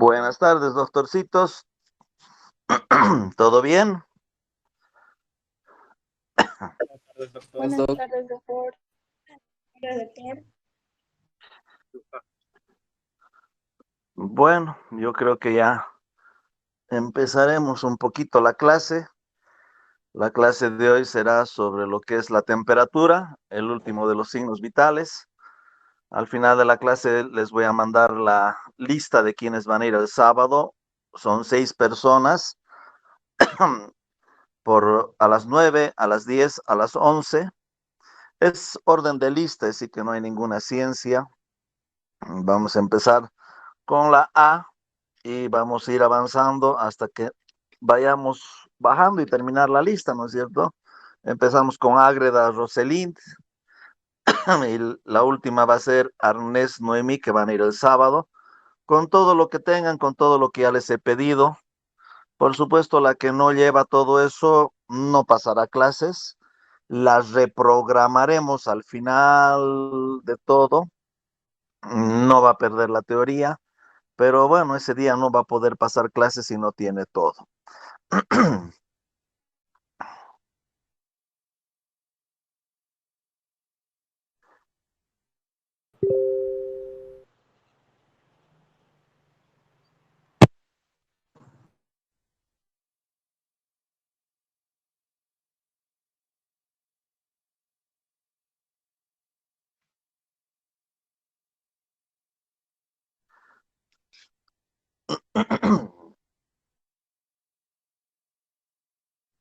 Buenas tardes, doctorcitos. ¿Todo bien? Buenas tardes, doctor. Hola, doctor. Bueno, yo creo que ya empezaremos un poquito la clase. La clase de hoy será sobre lo que es la temperatura, el último de los signos vitales. Al final de la clase les voy a mandar la lista de quienes van a ir el sábado. Son 6 personas a las 9, a las 10, a las 11. Es orden de lista, así que no hay ninguna ciencia. Vamos a empezar con la A y vamos a ir avanzando hasta que vayamos bajando y terminar la lista, ¿no es cierto? Empezamos con Ágreda Roselind y la última va a ser Arnés Noemí, que van a ir el sábado, con todo lo que tengan, con todo lo que ya les he pedido. Por supuesto, la que no lleva todo eso no pasará clases. Las reprogramaremos al final de todo. No va a perder la teoría, pero bueno, ese día no va a poder pasar clases si no tiene todo.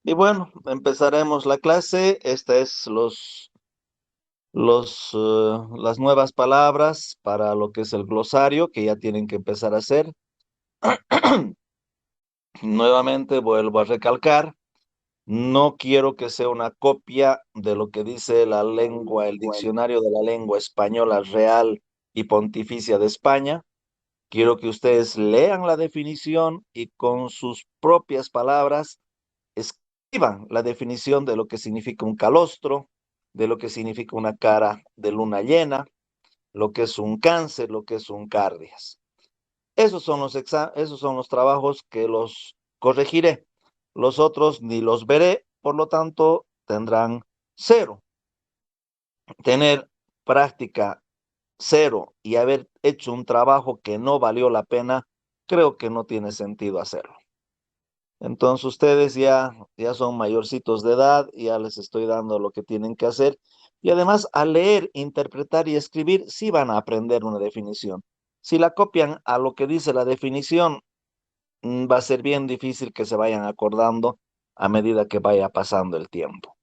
Y bueno, empezaremos la clase. Esta es las nuevas palabras para lo que es el glosario que ya tienen que empezar a hacer. Nuevamente vuelvo a recalcar, no quiero que sea una copia de lo que dice la lengua, el diccionario de la lengua española real y pontificia de España. Quiero que ustedes lean la definición y con sus propias palabras escriban la definición de lo que significa un calostro, de lo que significa una cara de luna llena, lo que es un cáncer, lo que es un cardias. Esos son los trabajos que los corregiré. Los otros ni los veré, por lo tanto tendrán 0. Tener práctica 0 y haber hecho un trabajo que no valió la pena, creo que no tiene sentido hacerlo. Entonces ustedes ya son mayorcitos de edad, ya les estoy dando lo que tienen que hacer. Y además, al leer, interpretar y escribir, sí van a aprender una definición. Si la copian a lo que dice la definición, va a ser bien difícil que se vayan acordando a medida que vaya pasando el tiempo.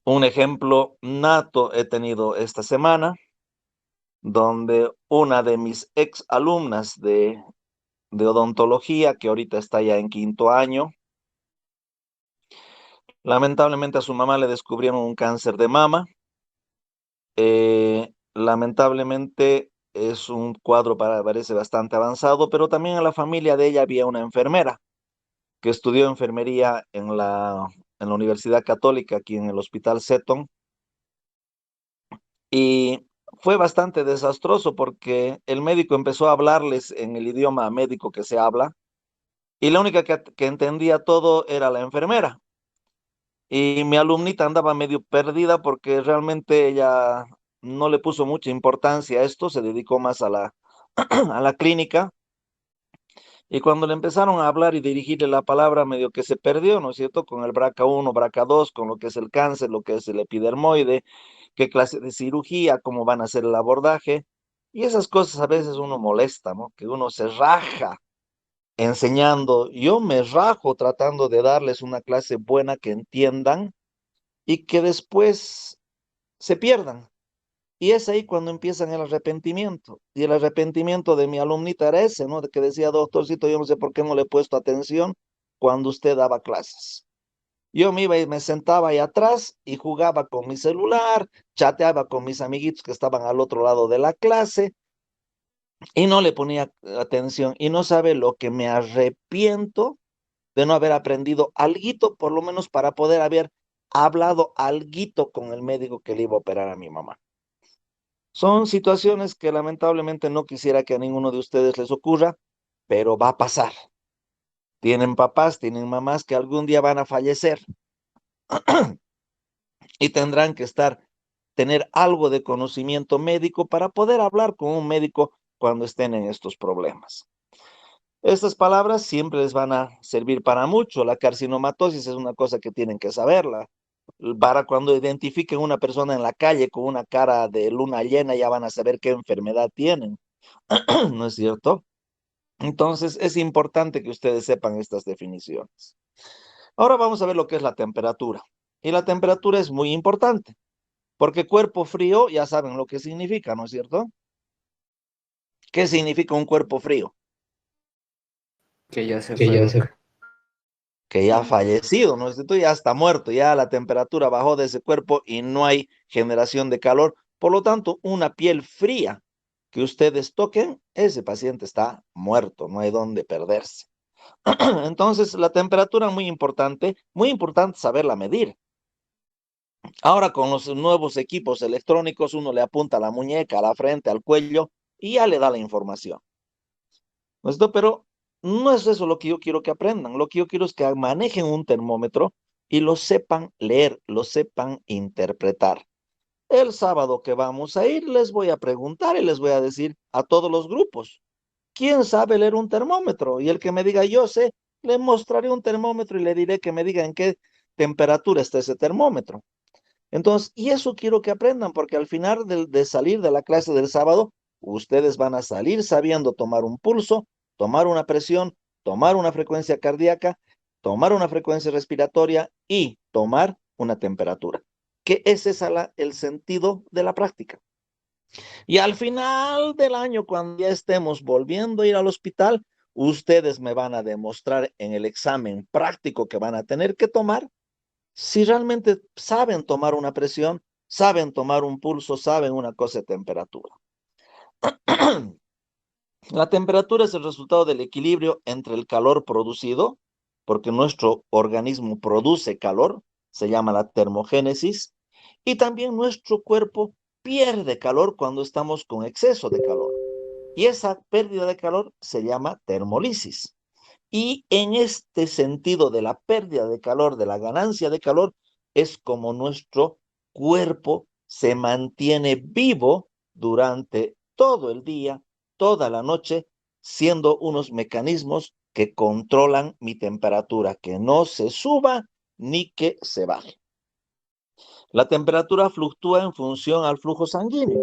Un ejemplo nato he tenido esta semana, donde una de mis ex alumnas de odontología, que ahorita está ya en 5.º año, lamentablemente a su mamá le descubrieron un cáncer de mama. Lamentablemente es un cuadro parece bastante avanzado, pero también en la familia de ella había una enfermera que estudió enfermería en la Universidad Católica, aquí en el Hospital Seton, y fue bastante desastroso porque el médico empezó a hablarles en el idioma médico que se habla, y la única que entendía todo era la enfermera. Y mi alumnita andaba medio perdida porque realmente ella no le puso mucha importancia a esto, se dedicó más a la clínica. Y cuando le empezaron a hablar y dirigirle la palabra, medio que se perdió, ¿no es cierto? Con el BRCA1, BRCA2, con lo que es el cáncer, lo que es el epidermoide, qué clase de cirugía, cómo van a hacer el abordaje. Y esas cosas a veces uno molesta, ¿no? Que uno se raja enseñando. Yo me rajo tratando de darles una clase buena que entiendan y que después se pierdan. Y es ahí cuando empiezan el arrepentimiento. Y el arrepentimiento de mi alumnita era ese, ¿no? De que decía, doctorcito, yo no sé por qué no le he puesto atención cuando usted daba clases. Yo me iba y me sentaba ahí atrás y jugaba con mi celular, chateaba con mis amiguitos que estaban al otro lado de la clase y no le ponía atención. Y no sabe lo que me arrepiento de no haber aprendido alguito, por lo menos para poder haber hablado alguito con el médico que le iba a operar a mi mamá. Son situaciones que lamentablemente no quisiera que a ninguno de ustedes les ocurra, pero va a pasar. Tienen papás, tienen mamás que algún día van a fallecer y tendrán que tener algo de conocimiento médico para poder hablar con un médico cuando estén en estos problemas. Estas palabras siempre les van a servir para mucho. La carcinomatosis es una cosa que tienen que saberla. Para cuando identifiquen una persona en la calle con una cara de luna llena, ya van a saber qué enfermedad tienen, ¿no es cierto? Entonces, es importante que ustedes sepan estas definiciones. Ahora vamos a ver lo que es la temperatura. Y la temperatura es muy importante, porque cuerpo frío, ya saben lo que significa, ¿no es cierto? ¿Qué significa un cuerpo frío? Que ya se Que fue, ya se... Doc. Que ya ha fallecido, ¿no es cierto? Ya está muerto, ya la temperatura bajó de ese cuerpo y no hay generación de calor. Por lo tanto, una piel fría que ustedes toquen, ese paciente está muerto, no hay dónde perderse. Entonces, la temperatura muy importante saberla medir. Ahora con los nuevos equipos electrónicos, uno le apunta a la muñeca, a la frente, al cuello y ya le da la información. ¿No es cierto? Pero no es eso lo que yo quiero que aprendan. Lo que yo quiero es que manejen un termómetro y lo sepan leer, lo sepan interpretar. El sábado que vamos a ir, les voy a preguntar y les voy a decir a todos los grupos, ¿quién sabe leer un termómetro? Y el que me diga yo sé, le mostraré un termómetro y le diré que me diga en qué temperatura está ese termómetro. Entonces, y eso quiero que aprendan, porque al final de salir de la clase del sábado, ustedes van a salir sabiendo tomar un pulso, tomar una presión, tomar una frecuencia cardíaca, tomar una frecuencia respiratoria y tomar una temperatura. Que ese es el sentido de la práctica. Y al final del año, cuando ya estemos volviendo a ir al hospital, ustedes me van a demostrar en el examen práctico que van a tener que tomar si realmente saben tomar una presión, saben tomar un pulso, saben una cosa de temperatura. La temperatura es el resultado del equilibrio entre el calor producido, porque nuestro organismo produce calor, se llama la termogénesis, y también nuestro cuerpo pierde calor cuando estamos con exceso de calor. Y esa pérdida de calor se llama termolisis. Y en este sentido de la pérdida de calor, de la ganancia de calor, es como nuestro cuerpo se mantiene vivo durante todo el día, toda la noche, siendo unos mecanismos que controlan mi temperatura, que no se suba ni que se baje. La temperatura fluctúa en función al flujo sanguíneo.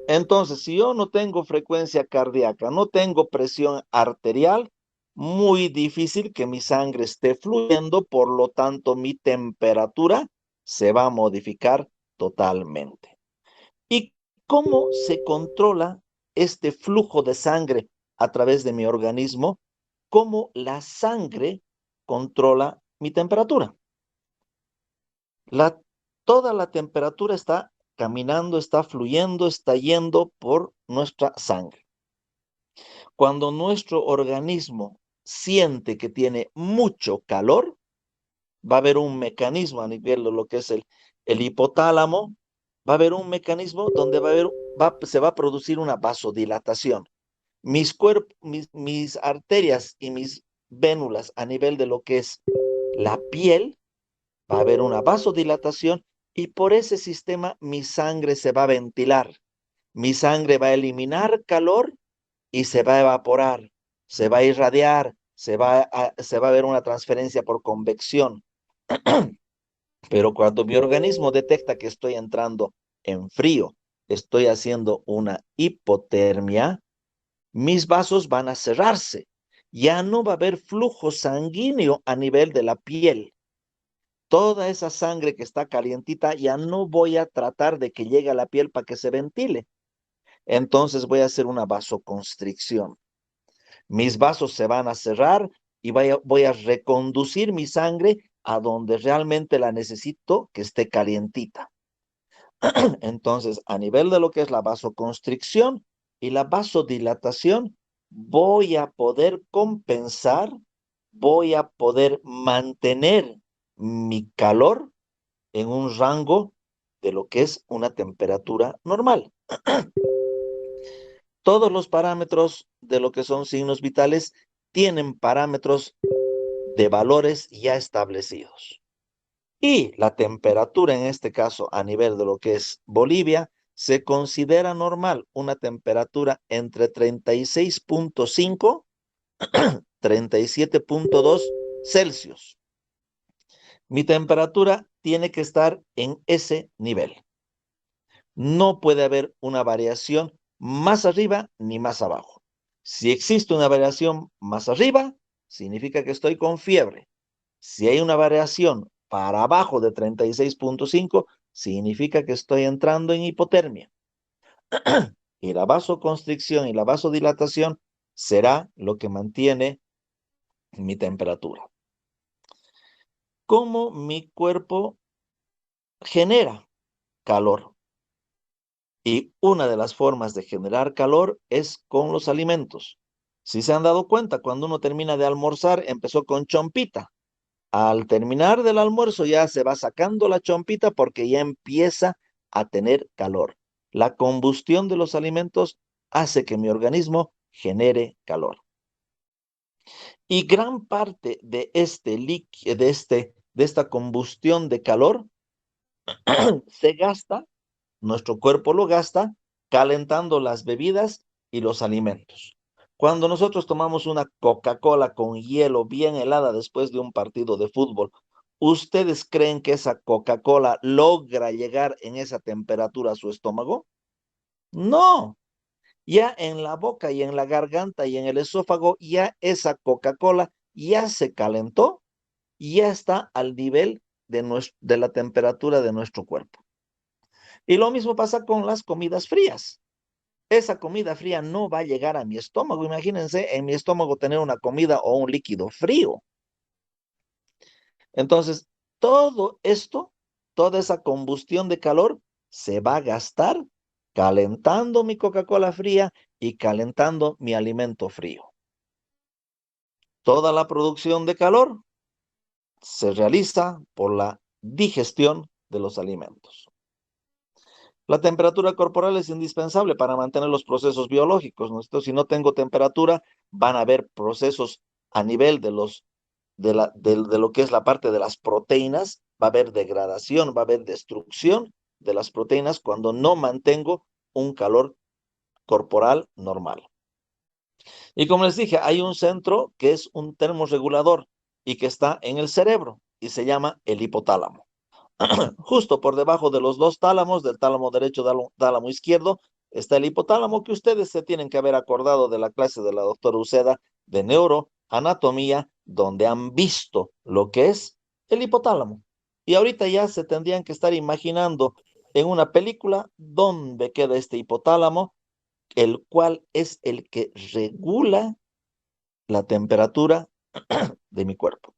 Entonces, si yo no tengo frecuencia cardíaca, no tengo presión arterial, muy difícil que mi sangre esté fluyendo, por lo tanto, mi temperatura se va a modificar totalmente. ¿Y cómo se controla este flujo de sangre a través de mi organismo? ¿Cómo la sangre controla mi temperatura? La, Toda la temperatura está caminando, está fluyendo, está yendo por nuestra sangre. Cuando nuestro organismo siente que tiene mucho calor, va a haber un mecanismo a nivel de lo que es el hipotálamo, va a haber un mecanismo donde se va a producir una vasodilatación. Mis arterias y mis vénulas a nivel de lo que es la piel, va a haber una vasodilatación y por ese sistema mi sangre se va a ventilar. Mi sangre va a eliminar calor y se va a evaporar, se va a irradiar, se va a ver una transferencia por convección. Pero cuando mi organismo detecta que estoy entrando en frío, estoy haciendo una hipotermia, mis vasos van a cerrarse. Ya no va a haber flujo sanguíneo a nivel de la piel. Toda esa sangre que está calientita ya no voy a tratar de que llegue a la piel para que se ventile. Entonces voy a hacer una vasoconstricción. Mis vasos se van a cerrar y voy a reconducir mi sangre a donde realmente la necesito que esté calientita. Entonces, a nivel de lo que es la vasoconstricción y la vasodilatación, voy a poder compensar, voy a poder mantener mi calor en un rango de lo que es una temperatura normal. Todos los parámetros de lo que son signos vitales tienen parámetros de valores ya establecidos. Y la temperatura, en este caso, a nivel de lo que es Bolivia, se considera normal una temperatura entre 36.5 37.2 Celsius. Mi temperatura tiene que estar en ese nivel. No puede haber una variación más arriba ni más abajo. Si existe una variación más arriba, significa que estoy con fiebre. Si hay una variación para abajo de 36.5, significa que estoy entrando en hipotermia. Y la vasoconstricción y la vasodilatación será lo que mantiene mi temperatura. ¿Cómo mi cuerpo genera calor? Y una de las formas de generar calor es con los alimentos. Si se han dado cuenta, cuando uno termina de almorzar, empezó con chompita. Al terminar del almuerzo ya se va sacando la chompita porque ya empieza a tener calor. La combustión de los alimentos hace que mi organismo genere calor. Y gran parte de esta combustión de calor se gasta, nuestro cuerpo lo gasta calentando las bebidas y los alimentos. Cuando nosotros tomamos una Coca-Cola con hielo bien helada después de un partido de fútbol, ¿ustedes creen que esa Coca-Cola logra llegar en esa temperatura a su estómago? No, ya en la boca y en la garganta y en el esófago, ya esa Coca-Cola ya se calentó y ya está al nivel de la temperatura de nuestro cuerpo. Y lo mismo pasa con las comidas frías. Esa comida fría no va a llegar a mi estómago. Imagínense en mi estómago tener una comida o un líquido frío. Entonces, todo esto, toda esa combustión de calor se va a gastar calentando mi Coca-Cola fría y calentando mi alimento frío. Toda la producción de calor se realiza por la digestión de los alimentos. La temperatura corporal es indispensable para mantener los procesos biológicos, ¿no? Entonces, si no tengo temperatura, van a haber procesos a nivel de lo que es la parte de las proteínas, va a haber degradación, va a haber destrucción de las proteínas cuando no mantengo un calor corporal normal. Y como les dije, hay un centro que es un termorregulador y que está en el cerebro y se llama el hipotálamo. Justo por debajo de los dos tálamos, del tálamo derecho, tálamo izquierdo, está el hipotálamo que ustedes se tienen que haber acordado de la clase de la doctora Uceda de neuroanatomía, donde han visto lo que es el hipotálamo. Y ahorita ya se tendrían que estar imaginando en una película dónde queda este hipotálamo, el cual es el que regula la temperatura de mi cuerpo.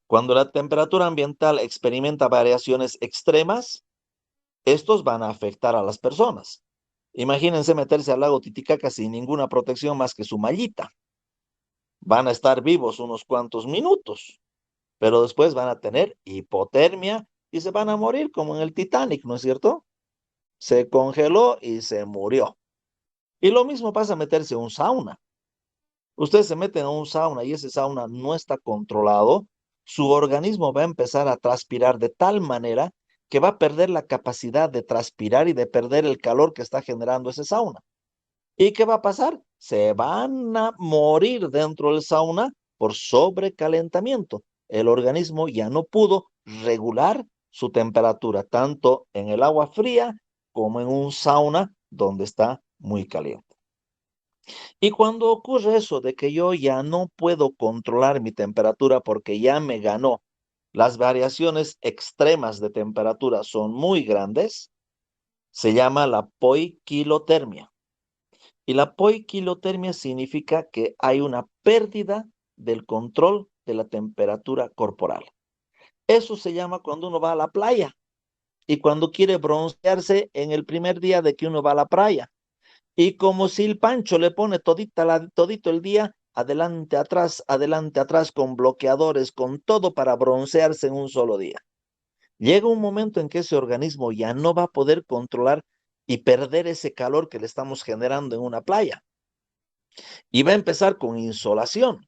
Cuando la temperatura ambiental experimenta variaciones extremas, estos van a afectar a las personas. Imagínense meterse al lago Titicaca sin ninguna protección más que su mallita. Van a estar vivos unos cuantos minutos, pero después van a tener hipotermia y se van a morir como en el Titanic, ¿no es cierto? Se congeló y se murió. Y lo mismo pasa a meterse a un sauna. Ustedes se meten a un sauna y ese sauna no está controlado, su organismo va a empezar a transpirar de tal manera que va a perder la capacidad de transpirar y de perder el calor que está generando ese sauna. ¿Y qué va a pasar? Se van a morir dentro del sauna por sobrecalentamiento. El organismo ya no pudo regular su temperatura, tanto en el agua fría como en un sauna donde está muy caliente. Y cuando ocurre eso de que yo ya no puedo controlar mi temperatura porque ya me ganó, las variaciones extremas de temperatura son muy grandes, se llama la poiquilotermia. Y la poiquilotermia significa que hay una pérdida del control de la temperatura corporal. Eso se llama cuando uno va a la playa y cuando quiere broncearse en el primer día de que uno va a la playa. Y como si el Pancho le pone todito el día, adelante, atrás, con bloqueadores, con todo para broncearse en un solo día. Llega un momento en que ese organismo ya no va a poder controlar y perder ese calor que le estamos generando en una playa. Y va a empezar con insolación.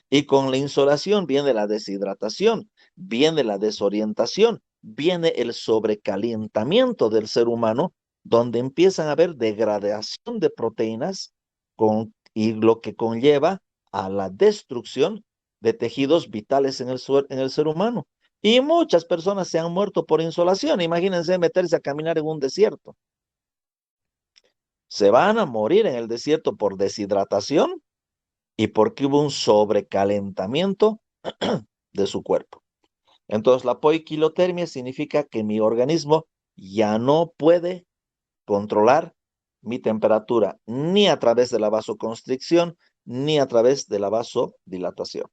Y con la insolación viene la deshidratación, viene la desorientación, viene el sobrecalentamiento del ser humano, donde empiezan a haber degradación de proteínas y lo que conlleva a la destrucción de tejidos vitales en el ser humano. Y muchas personas se han muerto por insolación. Imagínense meterse a caminar en un desierto. Se van a morir en el desierto por deshidratación y porque hubo un sobrecalentamiento de su cuerpo. Entonces, la poiquilotermia significa que mi organismo ya no puede controlar mi temperatura ni a través de la vasoconstricción ni a través de la vasodilatación.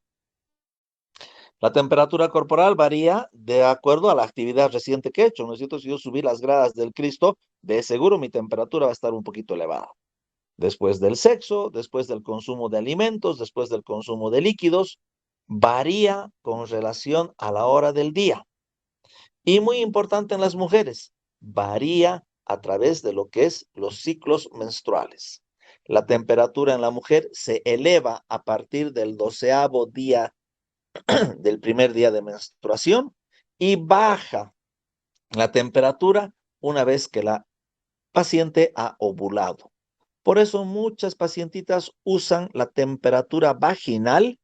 La temperatura corporal varía de acuerdo a la actividad reciente que he hecho. ¿No es cierto? Si yo subí las gradas del Cristo, de seguro mi temperatura va a estar un poquito elevada. Después del sexo, después del consumo de alimentos, después del consumo de líquidos, varía con relación a la hora del día. Y muy importante en las mujeres, varía a través de lo que es los ciclos menstruales. La temperatura en la mujer se eleva a partir del 12º día del primer día de menstruación y baja la temperatura una vez que la paciente ha ovulado. Por eso muchas pacientitas usan la temperatura vaginal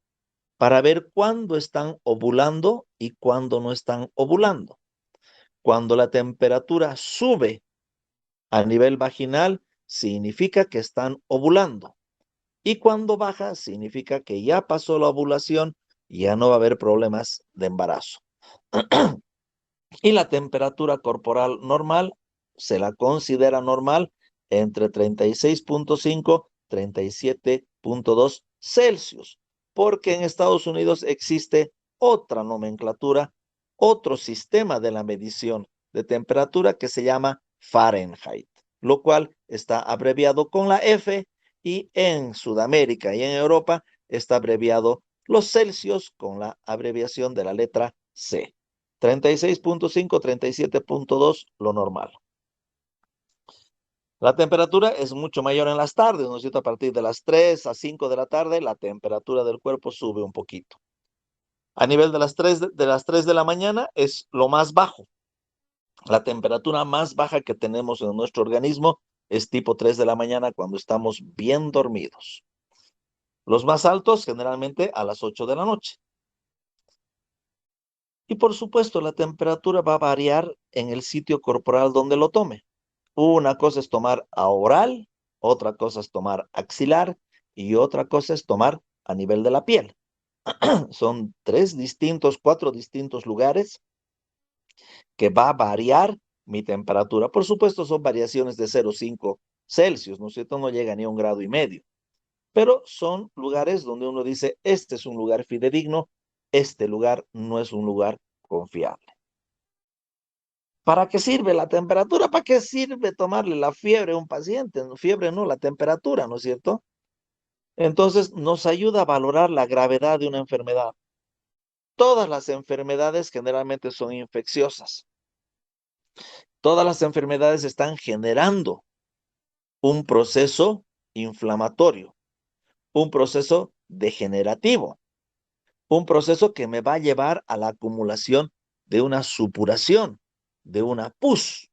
para ver cuándo están ovulando y cuándo no están ovulando. Cuando la temperatura sube a nivel vaginal, significa que están ovulando. Y cuando baja, significa que ya pasó la ovulación y ya no va a haber problemas de embarazo. Y la temperatura corporal normal se la considera normal entre 36.5 y 37.2 Celsius, porque en Estados Unidos existe otra nomenclatura, otro sistema de la medición de temperatura que se llama Fahrenheit, lo cual está abreviado con la F, y en Sudamérica y en Europa está abreviado los Celsius con la abreviación de la letra C. 36.5, 37.2, lo normal. La temperatura es mucho mayor en las tardes, ¿no es cierto? A partir de las 3 a 5 de la tarde, la temperatura del cuerpo sube un poquito. A nivel de las 3 de la mañana es lo más bajo. La temperatura más baja que tenemos en nuestro organismo es tipo 3 de la mañana cuando estamos bien dormidos. Los más altos generalmente a las 8 de la noche. Y por supuesto, la temperatura va a variar en el sitio corporal donde lo tome. Una cosa es tomar a oral, otra cosa es tomar axilar y otra cosa es tomar a nivel de la piel. Son 4 distintos lugares que va a variar mi temperatura. Por supuesto, son variaciones de 0,5 Celsius, ¿no es cierto? No llega ni a 1,5 grados. Pero son lugares donde uno dice, este es un lugar fidedigno, este lugar no es un lugar confiable. ¿Para qué sirve la temperatura? ¿Para qué sirve tomarle la fiebre a un paciente? Fiebre no, la temperatura, ¿no es cierto? Entonces nos ayuda a valorar la gravedad de una enfermedad. Todas las enfermedades generalmente son infecciosas. Todas las enfermedades están generando un proceso inflamatorio, un proceso degenerativo, un proceso que me va a llevar a la acumulación de una supuración, de una pus.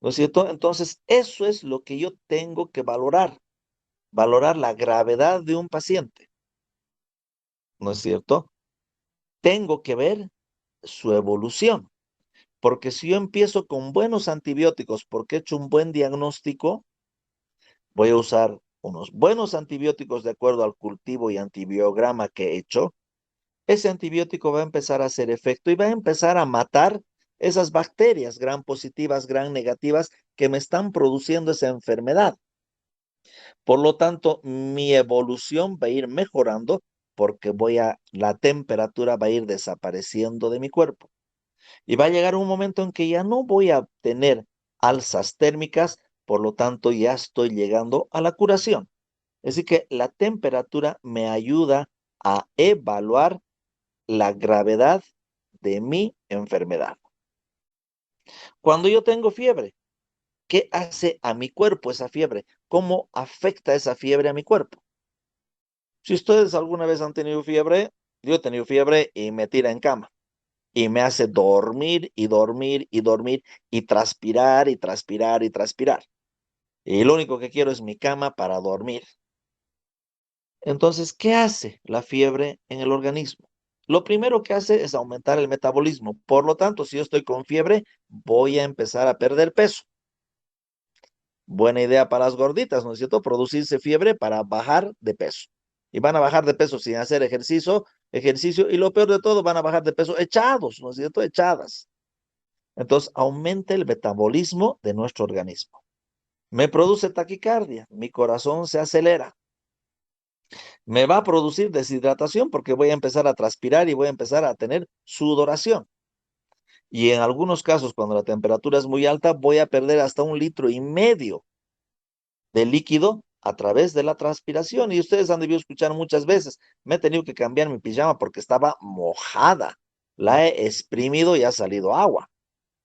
¿No es cierto? Entonces, eso es lo que yo tengo que valorar la gravedad de un paciente. ¿No es cierto? Tengo que ver su evolución, porque si yo empiezo con buenos antibióticos porque he hecho un buen diagnóstico, voy a usar unos buenos antibióticos de acuerdo al cultivo y antibiograma que he hecho. Ese antibiótico va a empezar a hacer efecto y va a empezar a matar esas bacterias, gran positivas, gran negativas, que me están produciendo esa enfermedad. Por lo tanto, mi evolución va a ir mejorando porque la temperatura va a ir desapareciendo de mi cuerpo. Y va a llegar un momento en que ya no voy a tener alzas térmicas, por lo tanto ya estoy llegando a la curación. Así que la temperatura me ayuda a evaluar la gravedad de mi enfermedad. Cuando yo tengo fiebre, ¿qué hace a mi cuerpo esa fiebre? ¿Cómo afecta esa fiebre a mi cuerpo? Si ustedes alguna vez han tenido fiebre, yo he tenido fiebre y me tira en cama y me hace dormir y dormir y dormir y transpirar y transpirar y transpirar. Y lo único que quiero es mi cama para dormir. Entonces, ¿qué hace la fiebre en el organismo? Lo primero que hace es aumentar el metabolismo. Por lo tanto, si yo estoy con fiebre, voy a empezar a perder peso. Buena idea para las gorditas, ¿no es cierto? Producirse fiebre para bajar de peso. Y van a bajar de peso sin hacer ejercicio, y lo peor de todo, van a bajar de peso echados, ¿no es cierto? Echadas. Entonces, aumenta el metabolismo de nuestro organismo. Me produce taquicardia, mi corazón se acelera. Me va a producir deshidratación porque voy a empezar a transpirar y voy a empezar a tener sudoración. Y en algunos casos, cuando la temperatura es muy alta, voy a perder hasta 1,5 litros de líquido a través de la transpiración. Y ustedes han debido escuchar muchas veces, me he tenido que cambiar mi pijama porque estaba mojada. La he exprimido y ha salido agua,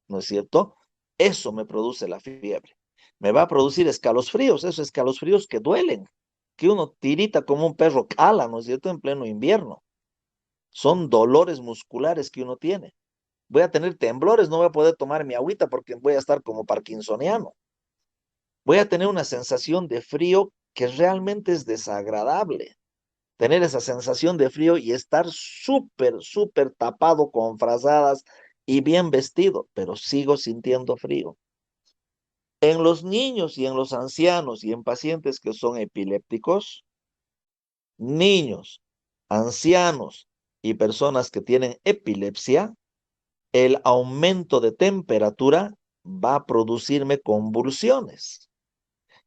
¿no es cierto? Eso me produce la fiebre. Me va a producir escalofríos, esos escalofríos que duelen, que uno tirita como un perro cala, ¿no es cierto? En pleno invierno. Son dolores musculares que uno tiene. Voy a tener temblores, no voy a poder tomar mi agüita porque voy a estar como parkinsoniano. Voy a tener una sensación de frío que realmente es desagradable. Tener esa sensación de frío y estar súper, súper tapado con frazadas y bien vestido, pero sigo sintiendo frío. En los niños y en los ancianos y en pacientes que son epilépticos, niños, ancianos y personas que tienen epilepsia, el aumento de temperatura va a producirme convulsiones.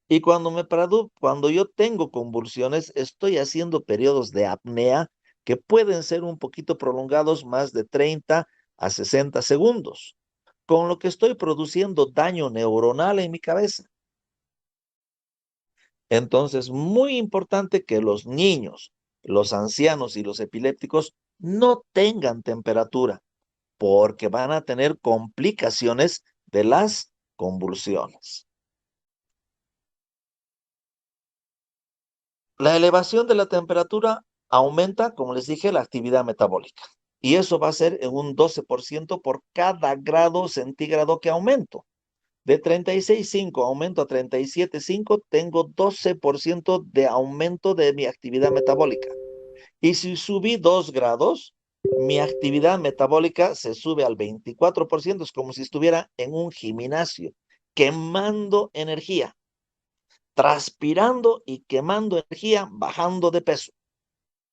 Y cuando yo tengo convulsiones, estoy haciendo periodos de apnea que pueden ser un poquito prolongados, más de 30 a 60 segundos, con lo que estoy produciendo daño neuronal en mi cabeza. Entonces, muy importante que los niños, los ancianos y los epilépticos no tengan temperatura, porque van a tener complicaciones de las convulsiones. La elevación de la temperatura aumenta, como les dije, la actividad metabólica. Y eso va a ser en un 12% por cada grado centígrado que aumento. De 36,5 aumento a 37,5, tengo 12% de aumento de mi actividad metabólica. Y si subí 2 grados, mi actividad metabólica se sube al 24%. Es como si estuviera en un gimnasio, quemando energía, transpirando y quemando energía, bajando de peso.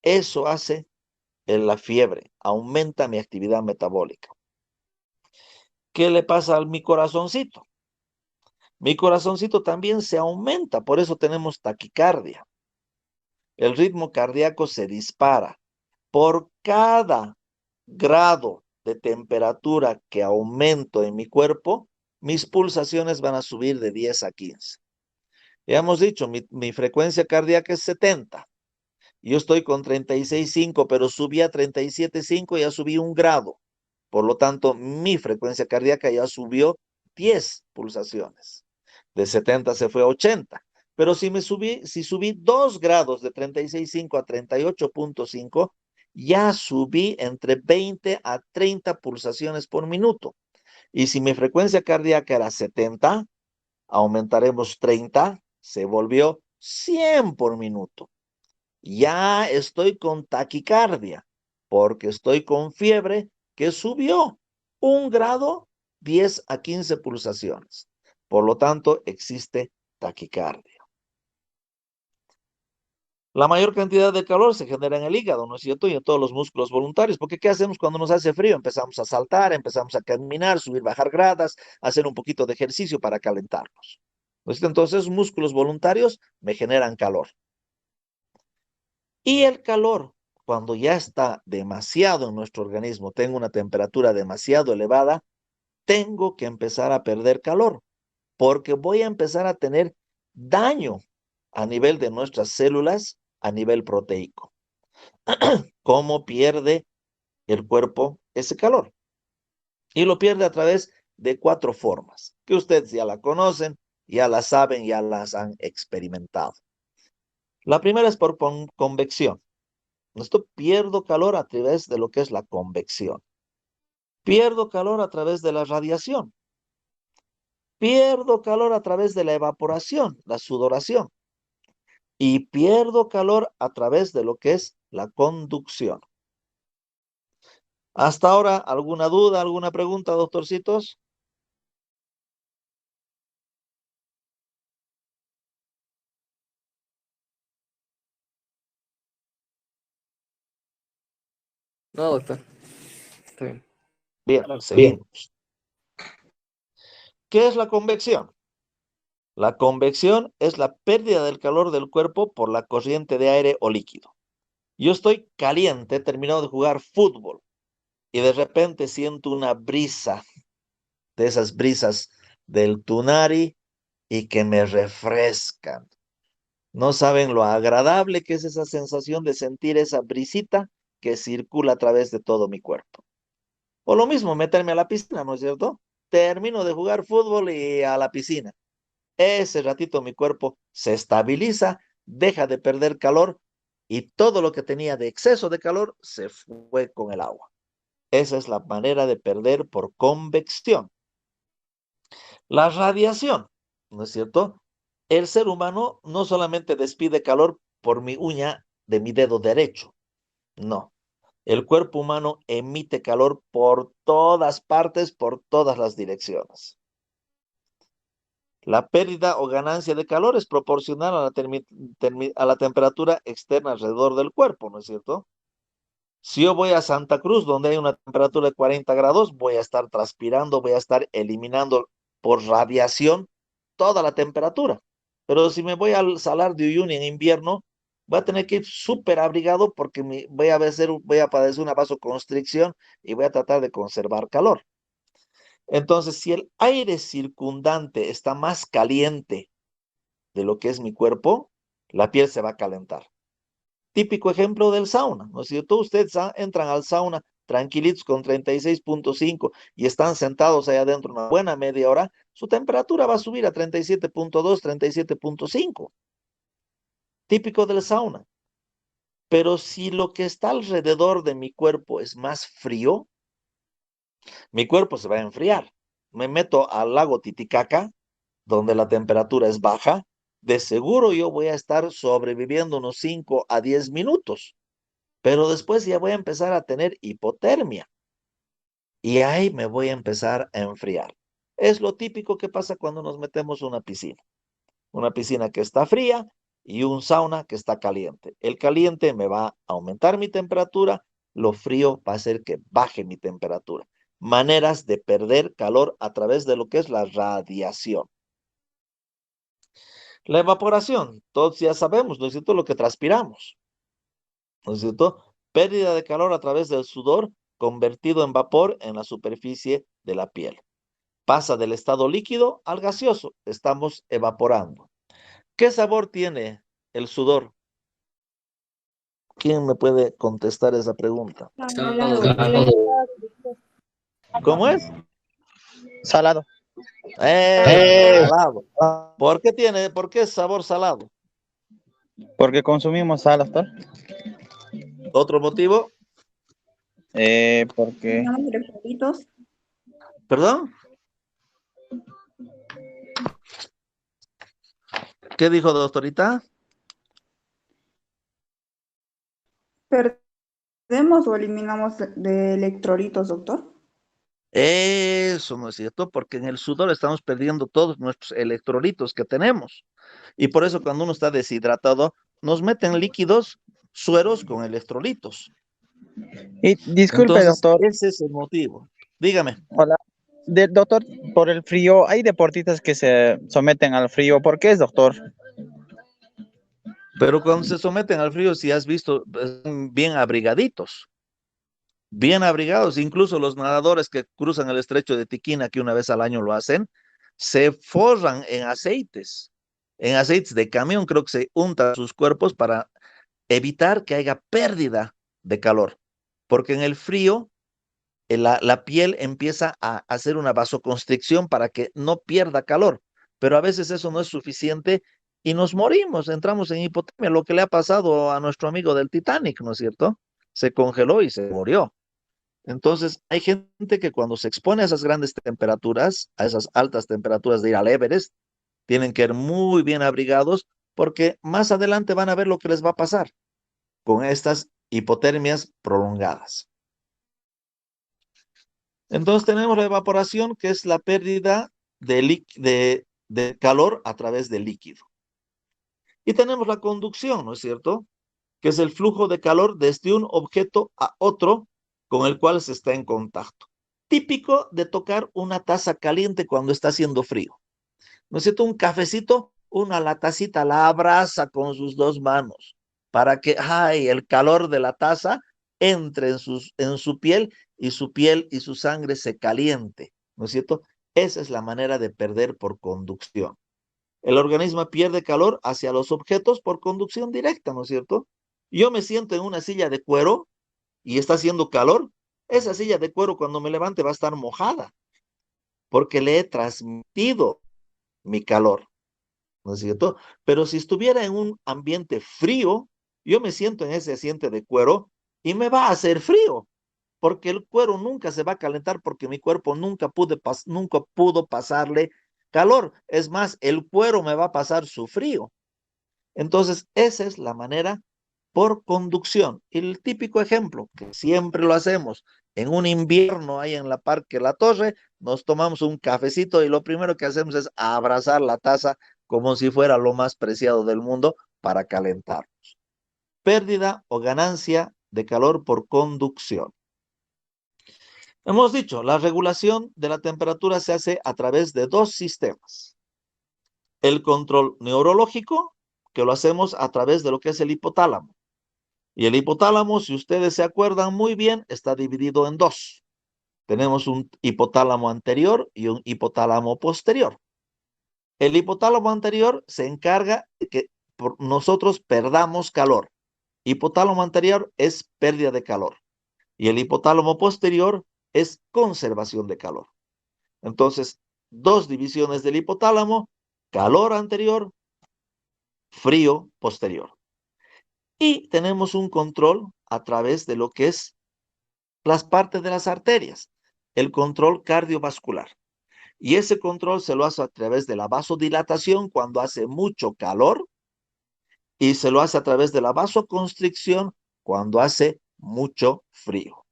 Eso hace la fiebre, aumenta mi actividad metabólica. ¿Qué le pasa a mi corazoncito? Mi corazoncito también se aumenta, por eso tenemos taquicardia. El ritmo cardíaco se dispara. Por cada grado de temperatura que aumento en mi cuerpo, mis pulsaciones van a subir de 10 a 15. Ya hemos dicho, mi frecuencia cardíaca es 70. Yo estoy con 36,5, pero subí a 37,5, ya subí 1 grado. Por lo tanto, mi frecuencia cardíaca ya subió 10 pulsaciones. De 70 se fue a 80. Pero si subí 2 grados de 36,5 a 38,5, ya subí entre 20 a 30 pulsaciones por minuto. Y si mi frecuencia cardíaca era 70, aumentaremos 30, se volvió 100 por minuto. Ya estoy con taquicardia, porque estoy con fiebre que subió 1 grado, 10 a 15 pulsaciones. Por lo tanto, existe taquicardia. La mayor cantidad de calor se genera en el hígado, ¿no es cierto? Y en todos los músculos voluntarios. Porque ¿qué hacemos cuando nos hace frío? Empezamos a saltar, empezamos a caminar, subir, bajar gradas, hacer un poquito de ejercicio para calentarnos. ¿No es cierto? Entonces, músculos voluntarios me generan calor. Y el calor, cuando ya está demasiado en nuestro organismo, tengo una temperatura demasiado elevada, tengo que empezar a perder calor, porque voy a empezar a tener daño a nivel de nuestras células, a nivel proteico. ¿Cómo pierde el cuerpo ese calor? Y lo pierde a través de 4 formas, que ustedes ya la conocen, ya la saben, ya las han experimentado. La primera es por convección. Esto pierdo calor a través de lo que es la convección. Pierdo calor a través de la radiación. Pierdo calor a través de la evaporación, la sudoración. Y pierdo calor a través de lo que es la conducción. Hasta ahora, ¿alguna duda, alguna pregunta, doctorcitos? No, doctor. Está bien. Bien, seguimos. ¿Qué es la convección? La convección es la pérdida del calor del cuerpo por la corriente de aire o líquido. Yo estoy caliente, he terminado de jugar fútbol y de repente siento una brisa, de esas brisas del Tunari y que me refrescan. No saben lo agradable que es esa sensación de sentir esa brisita que circula a través de todo mi cuerpo. O lo mismo, meterme a la piscina, ¿no es cierto? Termino de jugar fútbol y a la piscina. Ese ratito mi cuerpo se estabiliza, deja de perder calor y todo lo que tenía de exceso de calor se fue con el agua. Esa es la manera de perder por convección. La radiación, ¿no es cierto? El ser humano no solamente despide calor por mi uña de mi dedo derecho, no. El cuerpo humano emite calor por todas partes, por todas las direcciones. La pérdida o ganancia de calor es proporcional a la temperatura externa alrededor del cuerpo, ¿no es cierto? Si yo voy a Santa Cruz, donde hay una temperatura de 40 grados, voy a estar transpirando, voy a estar eliminando por radiación toda la temperatura. Pero si me voy al Salar de Uyuni en invierno, voy a tener que ir súper abrigado porque voy a padecer una vasoconstricción y voy a tratar de conservar calor. Entonces, si el aire circundante está más caliente de lo que es mi cuerpo, la piel se va a calentar. Típico ejemplo del sauna, ¿no es cierto? Ustedes entran al sauna tranquilitos con 36.5 y están sentados ahí adentro una buena media hora, su temperatura va a subir a 37.2, 37.5. Típico del sauna. Pero si lo que está alrededor de mi cuerpo es más frío, mi cuerpo se va a enfriar. Me meto al lago Titicaca, donde la temperatura es baja, de seguro yo voy a estar sobreviviendo unos 5 a 10 minutos, pero después ya voy a empezar a tener hipotermia y ahí me voy a empezar a enfriar. Es lo típico que pasa cuando nos metemos a una piscina que está fría y un sauna que está caliente. El caliente me va a aumentar mi temperatura, lo frío va a hacer que baje mi temperatura. Maneras de perder calor a través de lo que es la radiación. La evaporación, todos ya sabemos, ¿no es cierto? Lo que transpiramos, ¿no es cierto? Pérdida de calor a través del sudor convertido en vapor en la superficie de la piel. Pasa del estado líquido al gaseoso, estamos evaporando. ¿Qué sabor tiene el sudor? ¿Quién me puede contestar esa pregunta? Salado, Salado. doctor. ¿Cómo es? Salado. Salado. ¿Por qué es sabor salado? Porque consumimos sal, doctor. ¿Otro motivo? Porque Llenamos de electrolitos. ¿Perdón? ¿Qué dijo doctorita? ¿Perdemos o eliminamos de electrolitos, doctor? Eso no es cierto, porque en el sudor estamos perdiendo todos nuestros electrolitos que tenemos. Y por eso cuando uno está deshidratado, nos meten líquidos, sueros con electrolitos. Y disculpe, Entonces, doctor. ese es el motivo. Dígame. Hola. Doctor, por el frío, hay deportistas que se someten al frío. ¿Por qué es, doctor? Pero cuando se someten al frío, si has visto, están bien abrigaditos, bien abrigados. Incluso los nadadores que cruzan el estrecho de Tiquina, que una vez al año lo hacen, se forran en aceites de camión, creo que se untan sus cuerpos para evitar que haya pérdida de calor. Porque en el frío, la piel empieza a hacer una vasoconstricción para que no pierda calor, pero a veces eso no es suficiente y nos morimos, entramos en hipotermia, lo que le ha pasado a nuestro amigo del Titanic, ¿no es cierto? Se congeló y se murió. Entonces, hay gente que cuando se expone a esas grandes temperaturas, a esas altas temperaturas de ir al Everest, tienen que ir muy bien abrigados porque más adelante van a ver lo que les va a pasar con estas hipotermias prolongadas. Entonces tenemos la evaporación, que es la pérdida de calor a través del líquido. Y tenemos la conducción, ¿no es cierto? Que es el flujo de calor desde un objeto a otro con el cual se está en contacto. Típico de tocar una taza caliente cuando está haciendo frío. ¿No es cierto? Un cafecito, la tacita la abraza con sus dos manos para que el calor de la taza entre en su piel y su sangre se caliente, ¿no es cierto? Esa es la manera de perder por conducción. El organismo pierde calor hacia los objetos por conducción directa, ¿no es cierto? Yo me siento en una silla de cuero y está haciendo calor. Esa silla de cuero cuando me levante va a estar mojada porque le he transmitido mi calor, ¿no es cierto? Pero si estuviera en un ambiente frío, yo me siento en ese asiento de cuero y me va a hacer frío, porque el cuero nunca se va a calentar porque mi cuerpo nunca pudo pasarle calor. Es más, el cuero me va a pasar su frío. Entonces, esa es la manera por conducción. Y el típico ejemplo, que siempre lo hacemos, en un invierno ahí en la Parque La Torre, nos tomamos un cafecito y lo primero que hacemos es abrazar la taza como si fuera lo más preciado del mundo para calentarnos. Pérdida o ganancia de calor por conducción. Hemos dicho, la regulación de la temperatura se hace a través de dos sistemas. El control neurológico, que lo hacemos a través de lo que es el hipotálamo. Y el hipotálamo, si ustedes se acuerdan muy bien, está dividido en dos. Tenemos un hipotálamo anterior y un hipotálamo posterior. El hipotálamo anterior se encarga de que nosotros perdamos calor. Hipotálamo anterior es pérdida de calor. Y el hipotálamo posterior es conservación de calor. Entonces, dos divisiones del hipotálamo, calor anterior, frío posterior. Y tenemos un control a través de lo que es las partes de las arterias, el control cardiovascular. Y ese control se lo hace a través de la vasodilatación cuando hace mucho calor y se lo hace a través de la vasoconstricción cuando hace mucho frío.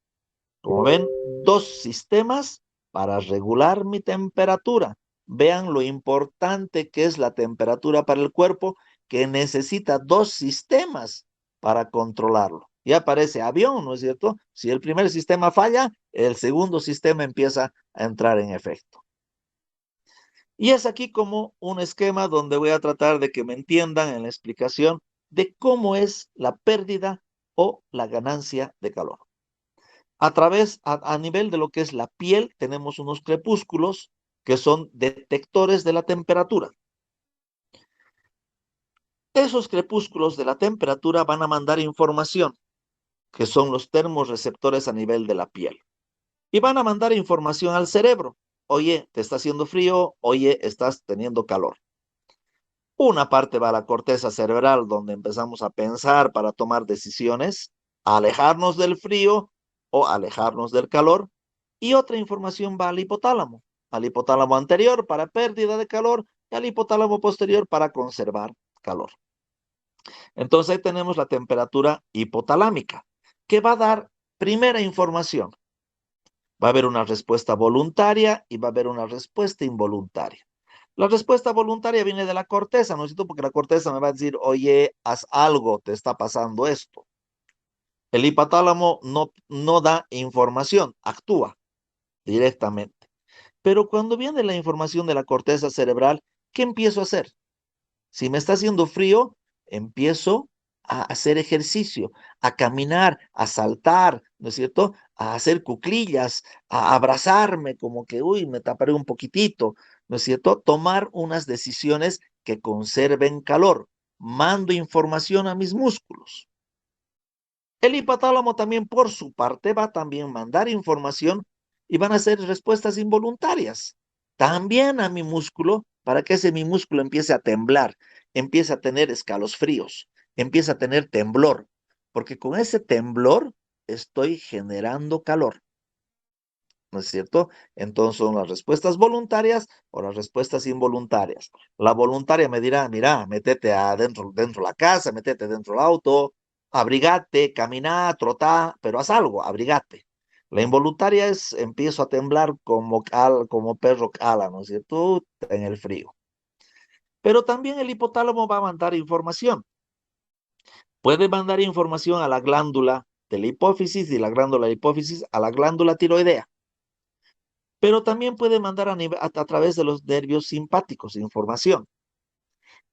Como ven, dos sistemas para regular mi temperatura. Vean lo importante que es la temperatura para el cuerpo, que necesita dos sistemas para controlarlo. Ya parece avión, ¿no es cierto? Si el primer sistema falla, el segundo sistema empieza a entrar en efecto. Y es aquí como un esquema donde voy a tratar de que me entiendan en la explicación de cómo es la pérdida o la ganancia de calor. A nivel de lo que es la piel, tenemos unos crepúsculos que son detectores de la temperatura. Esos crepúsculos de la temperatura van a mandar información, que son los termorreceptores a nivel de la piel. Y van a mandar información al cerebro. Oye, te está haciendo frío, oye, estás teniendo calor. Una parte va a la corteza cerebral, donde empezamos a pensar para tomar decisiones, a alejarnos del frío o alejarnos del calor. Y otra información va al hipotálamo anterior para pérdida de calor y al hipotálamo posterior para conservar calor. Entonces ahí tenemos la temperatura hipotalámica, que va a dar primera información. Va a haber una respuesta voluntaria y va a haber una respuesta involuntaria. La respuesta voluntaria viene de la corteza, ¿no es cierto? Porque la corteza me va a decir, oye, haz algo, te está pasando esto. El hipotálamo no da información, actúa directamente. Pero cuando viene la información de la corteza cerebral, ¿qué empiezo a hacer? Si me está haciendo frío, empiezo a hacer ejercicio, a caminar, a saltar, ¿no es cierto? A hacer cuclillas, a abrazarme, como que, uy, me taparé un poquitito, ¿no es cierto? Tomar unas decisiones que conserven calor. Mando información a mis músculos. El hipotálamo también por su parte va a también mandar información y van a hacer respuestas involuntarias. También a mi músculo, para que ese mi músculo empiece a temblar, empiece a tener escalofríos, empiece a tener temblor, porque con ese temblor estoy generando calor. ¿No es cierto? Entonces son las respuestas voluntarias o las respuestas involuntarias. La voluntaria me dirá, mira, métete adentro, dentro de la casa, métete dentro del auto, abrigate, camina, trotá, pero haz algo, abrigate. La involuntaria es, empiezo a temblar como perro cala, ¿no es cierto? En el frío. Pero también el hipotálamo va a mandar información. Puede mandar información a la glándula de la hipófisis y la glándula de la hipófisis a la glándula tiroidea. Pero también puede mandar a través de los nervios simpáticos información.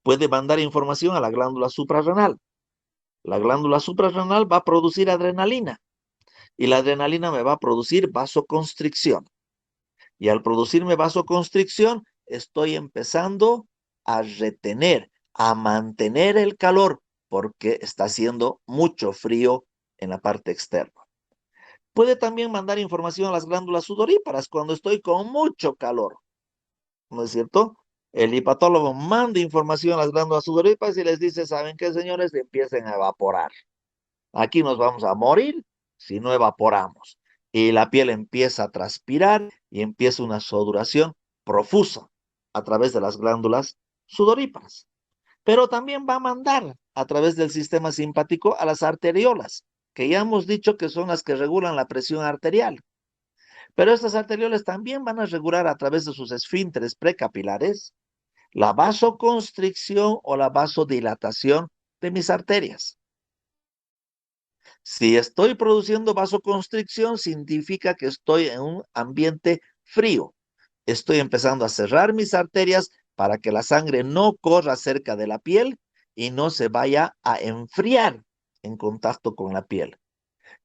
Puede mandar información a la glándula suprarrenal. La glándula suprarrenal va a producir adrenalina y la adrenalina me va a producir vasoconstricción. Y al producirme vasoconstricción, estoy empezando a retener, a mantener el calor porque está haciendo mucho frío en la parte externa. Puede también mandar información a las glándulas sudoríparas cuando estoy con mucho calor. ¿No es cierto? El hipatólogo manda información a las glándulas sudoríparas y les dice, ¿saben qué, señores? Empiecen a evaporar. Aquí nos vamos a morir si no evaporamos. Y la piel empieza a transpirar y empieza una sudoración profusa a través de las glándulas sudoríparas. Pero también va a mandar a través del sistema simpático a las arteriolas, que ya hemos dicho que son las que regulan la presión arterial. Pero estas arteriolas también van a regular a través de sus esfínteres precapilares la vasoconstricción o la vasodilatación de mis arterias. Si estoy produciendo vasoconstricción, significa que estoy en un ambiente frío. Estoy empezando a cerrar mis arterias para que la sangre no corra cerca de la piel y no se vaya a enfriar en contacto con la piel.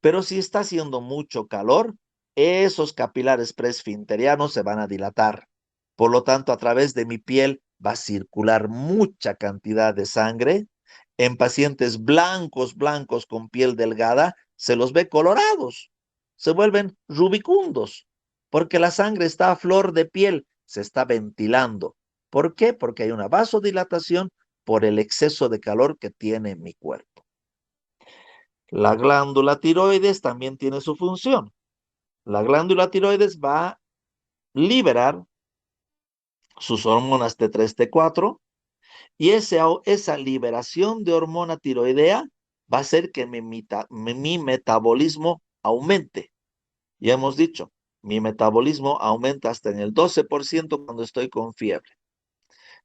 Pero si está haciendo mucho calor, esos capilares presfinterianos se van a dilatar. Por lo tanto, a través de mi piel va a circular mucha cantidad de sangre. En pacientes blancos, blancos con piel delgada, se los ve colorados, se vuelven rubicundos, porque la sangre está a flor de piel, se está ventilando. ¿Por qué? Porque hay una vasodilatación por el exceso de calor que tiene mi cuerpo. La glándula tiroides también tiene su función. La glándula tiroides va a liberar sus hormonas T3, T4 y esa liberación de hormona tiroidea va a hacer que mi metabolismo aumente. Ya hemos dicho, mi metabolismo aumenta hasta en el 12% cuando estoy con fiebre.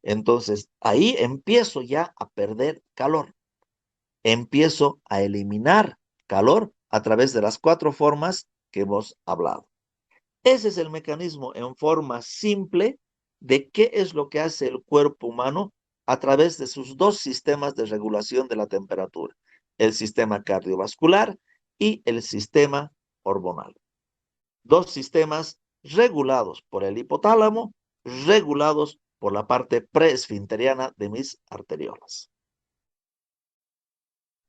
Entonces, ahí empiezo ya a perder calor. Empiezo a eliminar calor a través de las 4 formas que hemos hablado. Ese es el mecanismo en forma simple de qué es lo que hace el cuerpo humano a través de sus 2 sistemas de regulación de la temperatura, el sistema cardiovascular y el sistema hormonal. 2 sistemas regulados por el hipotálamo, regulados por la parte preesfinteriana de mis arteriolas.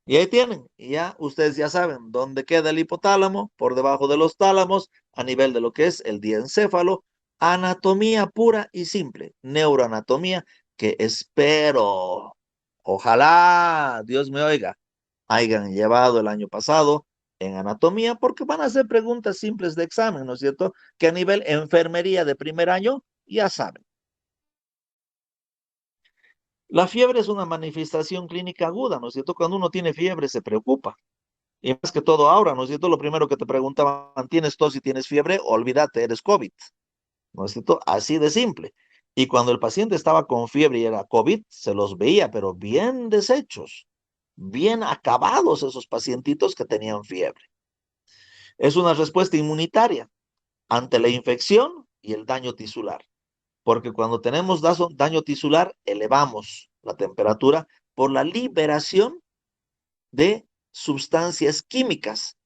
Y ahí tienen, y ya ustedes ya saben dónde queda el hipotálamo, por debajo de los tálamos, a nivel de lo que es el diencéfalo, anatomía pura y simple, neuroanatomía, que espero, ojalá, Dios me oiga, hayan llevado el año pasado en anatomía, porque van a hacer preguntas simples de examen, ¿no es cierto? Que a nivel enfermería de primer año ya saben. La fiebre es una manifestación clínica aguda, ¿no es cierto? Cuando uno tiene fiebre se preocupa. Y más que todo ahora, ¿no es cierto? Lo primero que te preguntaban, ¿tienes tos y tienes fiebre? Olvídate, eres COVID, ¿no es cierto? Así de simple. Y cuando el paciente estaba con fiebre y era COVID, se los veía, pero bien deshechos, bien acabados esos pacientitos que tenían fiebre. Es una respuesta inmunitaria ante la infección y el daño tisular. Porque cuando tenemos daño tisular, elevamos la temperatura por la liberación de sustancias químicas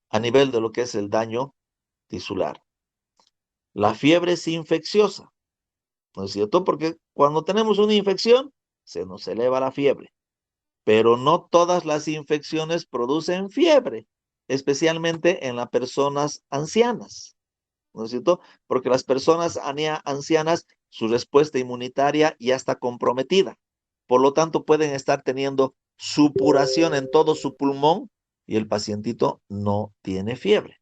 a nivel de lo que es el daño tisular. La fiebre es infecciosa, ¿no es cierto? Porque cuando tenemos una infección, se nos eleva la fiebre. pero no todas las infecciones producen fiebre, especialmente en las personas ancianas, ¿no es cierto? Porque las personas ancianas, su respuesta inmunitaria ya está comprometida. Por lo tanto, pueden estar teniendo supuración en todo su pulmón y el pacientito no tiene fiebre.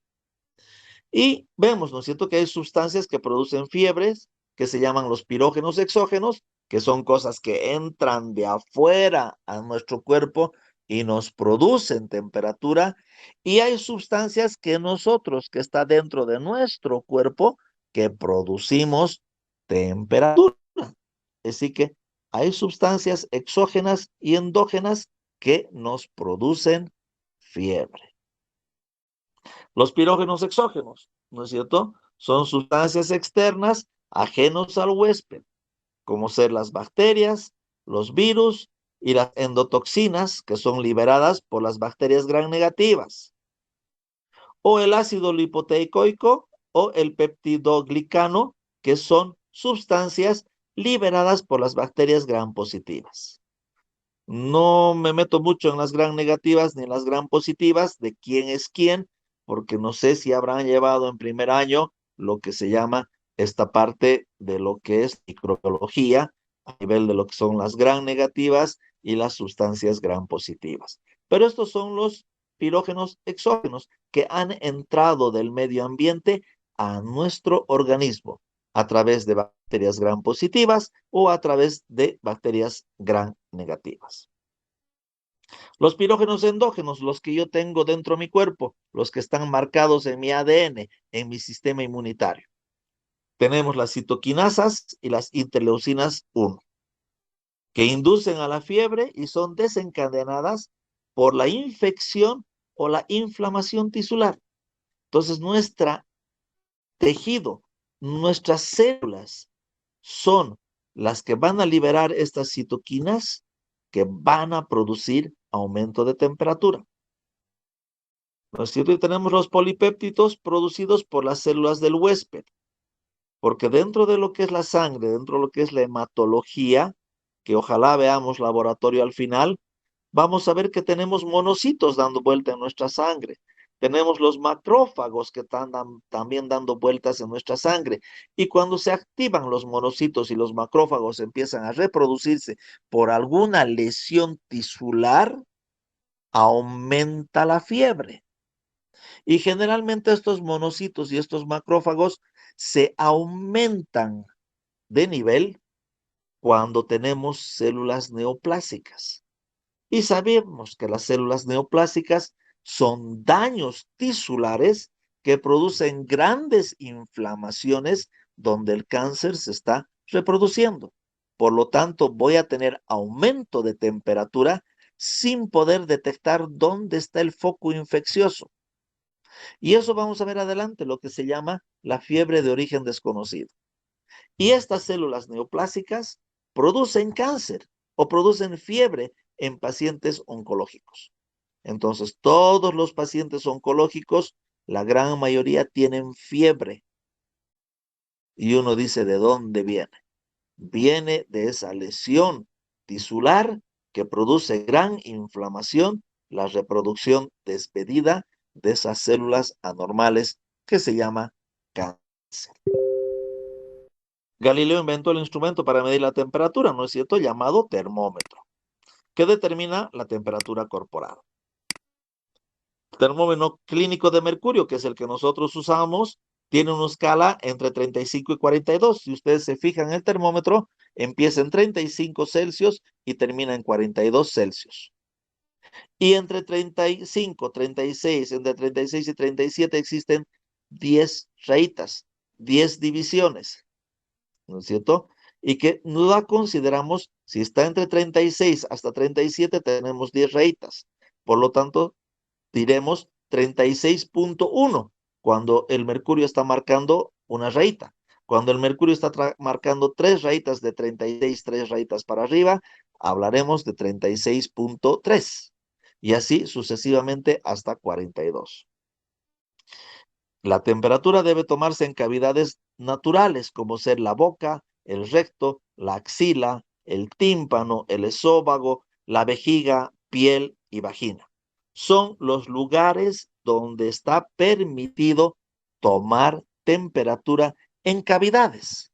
Y vemos, ¿no es cierto?, que hay sustancias que producen fiebres, que se llaman los pirógenos exógenos, que son cosas que entran de afuera a nuestro cuerpo y nos producen temperatura. Y hay sustancias que nosotros, que está dentro de nuestro cuerpo, que producimos temperatura. Así que hay sustancias exógenas y endógenas que nos producen fiebre. Los pirógenos exógenos, ¿no es cierto? Son sustancias externas ajenos al huésped, como ser las bacterias, los virus y las endotoxinas que son liberadas por las bacterias gram negativas, o el ácido lipoteicoico o el peptidoglicano, que son sustancias liberadas por las bacterias gram positivas. No me meto mucho en las gram negativas ni en las gram positivas, de quién es quién, porque no sé si habrán llevado en primer año lo que se llama esta parte de lo que es microbiología, a nivel de lo que son las gram negativas y las sustancias gram positivas. Pero estos son los pirógenos exógenos que han entrado del medio ambiente a nuestro organismo a través de bacterias gram positivas o a través de bacterias gram negativas. Los pirógenos endógenos, los que yo tengo dentro de mi cuerpo, los que están marcados en mi ADN, en mi sistema inmunitario. Tenemos las citoquinasas y las interleucinas 1, que inducen a la fiebre y son desencadenadas por la infección o la inflamación tisular. Entonces, nuestro tejido, nuestras células son las que van a liberar estas citoquinas que van a producir aumento de temperatura. ¿No es cierto? Y tenemos los polipéptidos producidos por las células del huésped, porque dentro de lo que es la sangre, dentro de lo que es la hematología, que ojalá veamos laboratorio al final, vamos a ver que tenemos monocitos dando vuelta en nuestra sangre. Tenemos los macrófagos que están también dando vueltas en nuestra sangre. Y cuando se activan los monocitos y los macrófagos empiezan a reproducirse por alguna lesión tisular, aumenta la fiebre. Y generalmente estos monocitos y estos macrófagos se aumentan de nivel cuando tenemos células neoplásicas. Y sabemos que las células neoplásicas son daños tisulares que producen grandes inflamaciones donde el cáncer se está reproduciendo. Por lo tanto, voy a tener aumento de temperatura sin poder detectar dónde está el foco infeccioso. Y eso vamos a ver adelante, lo que se llama la fiebre de origen desconocido. Y estas células neoplásicas producen cáncer o producen fiebre en pacientes oncológicos. Entonces, todos los pacientes oncológicos, la gran mayoría tienen fiebre. Y uno dice, ¿de dónde viene? Viene de esa lesión tisular que produce gran inflamación, la reproducción despedida de esas células anormales que se llama cáncer. Galileo inventó el instrumento para medir la temperatura, ¿no es cierto?, llamado termómetro, que determina la temperatura corporal. Termómetro clínico de mercurio, que es el que nosotros usamos, tiene una escala entre 35 y 42. Si ustedes se fijan en el termómetro, empieza en 35 Celsius y termina en 42 Celsius. Y entre 35, 36, entre 36 y 37 existen 10 rayitas, 10 divisiones, ¿no es cierto? Y que no la consideramos, si está entre 36 hasta 37, tenemos 10 rayitas. Por lo tanto, diremos 36.1 cuando el mercurio está marcando una rayita. Cuando el mercurio está marcando 3 rayitas de 36, 3 rayitas para arriba, hablaremos de 36.3. Y así sucesivamente hasta 42. La temperatura debe tomarse en cavidades naturales, como ser la boca, el recto, la axila, el tímpano, el esófago, la vejiga, piel y vagina. Son los lugares donde está permitido tomar temperatura en cavidades.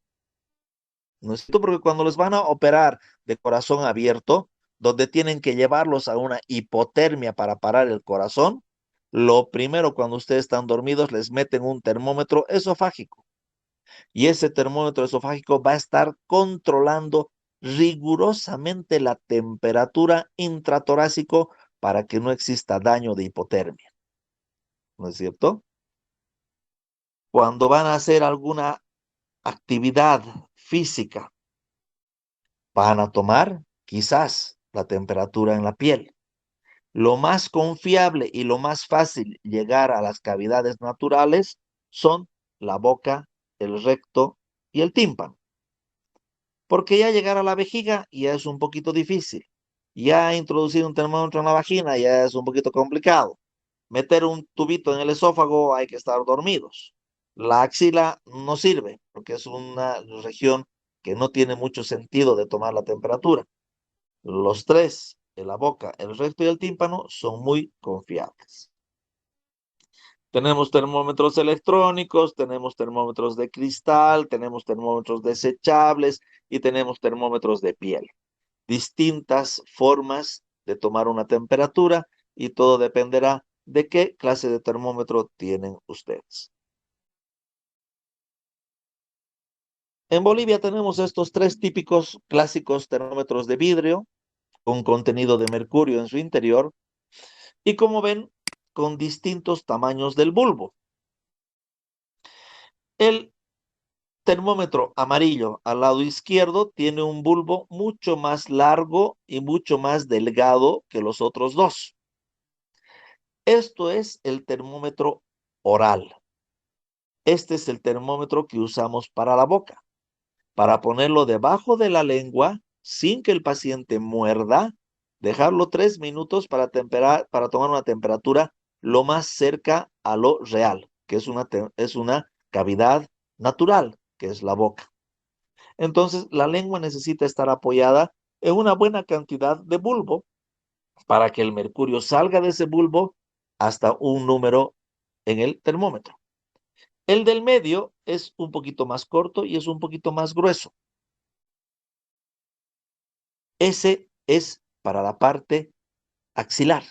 ¿No es cierto? Porque cuando les van a operar de corazón abierto, donde tienen que llevarlos a una hipotermia para parar el corazón, lo primero cuando ustedes están dormidos les meten un termómetro esofágico. Y ese termómetro esofágico va a estar controlando rigurosamente la temperatura intratorácico para que no exista daño de hipotermia. ¿No es cierto? Cuando van a hacer alguna actividad física, van a tomar quizás la temperatura en la piel. Lo más confiable y lo más fácil llegar a las cavidades naturales son la boca, el recto y el tímpano. Porque ya llegar a la vejiga ya es un poquito difícil. Ya introducir un termómetro en la vagina ya es un poquito complicado. Meter un tubito en el esófago hay que estar dormidos. La axila no sirve porque es una región que no tiene mucho sentido de tomar la temperatura. Los tres, en la boca, el recto y el tímpano, son muy confiables. Tenemos termómetros electrónicos, tenemos termómetros de cristal, tenemos termómetros desechables y tenemos termómetros de piel. Distintas formas de tomar una temperatura y todo dependerá de qué clase de termómetro tienen ustedes. En Bolivia tenemos estos tres típicos clásicos termómetros de vidrio con contenido de mercurio en su interior y, como ven, con distintos tamaños del bulbo. El termómetro amarillo al lado izquierdo tiene un bulbo mucho más largo y mucho más delgado que los otros dos. Esto es el termómetro oral. Este es el termómetro que usamos para la boca, para ponerlo debajo de la lengua sin que el paciente muerda, dejarlo 3 minutos para tomar una temperatura lo más cerca a lo real, que es una cavidad natural, que es la boca. Entonces, la lengua necesita estar apoyada en una buena cantidad de bulbo para que el mercurio salga de ese bulbo hasta un número en el termómetro. El del medio es un poquito más corto y es un poquito más grueso. Ese es para la parte axilar,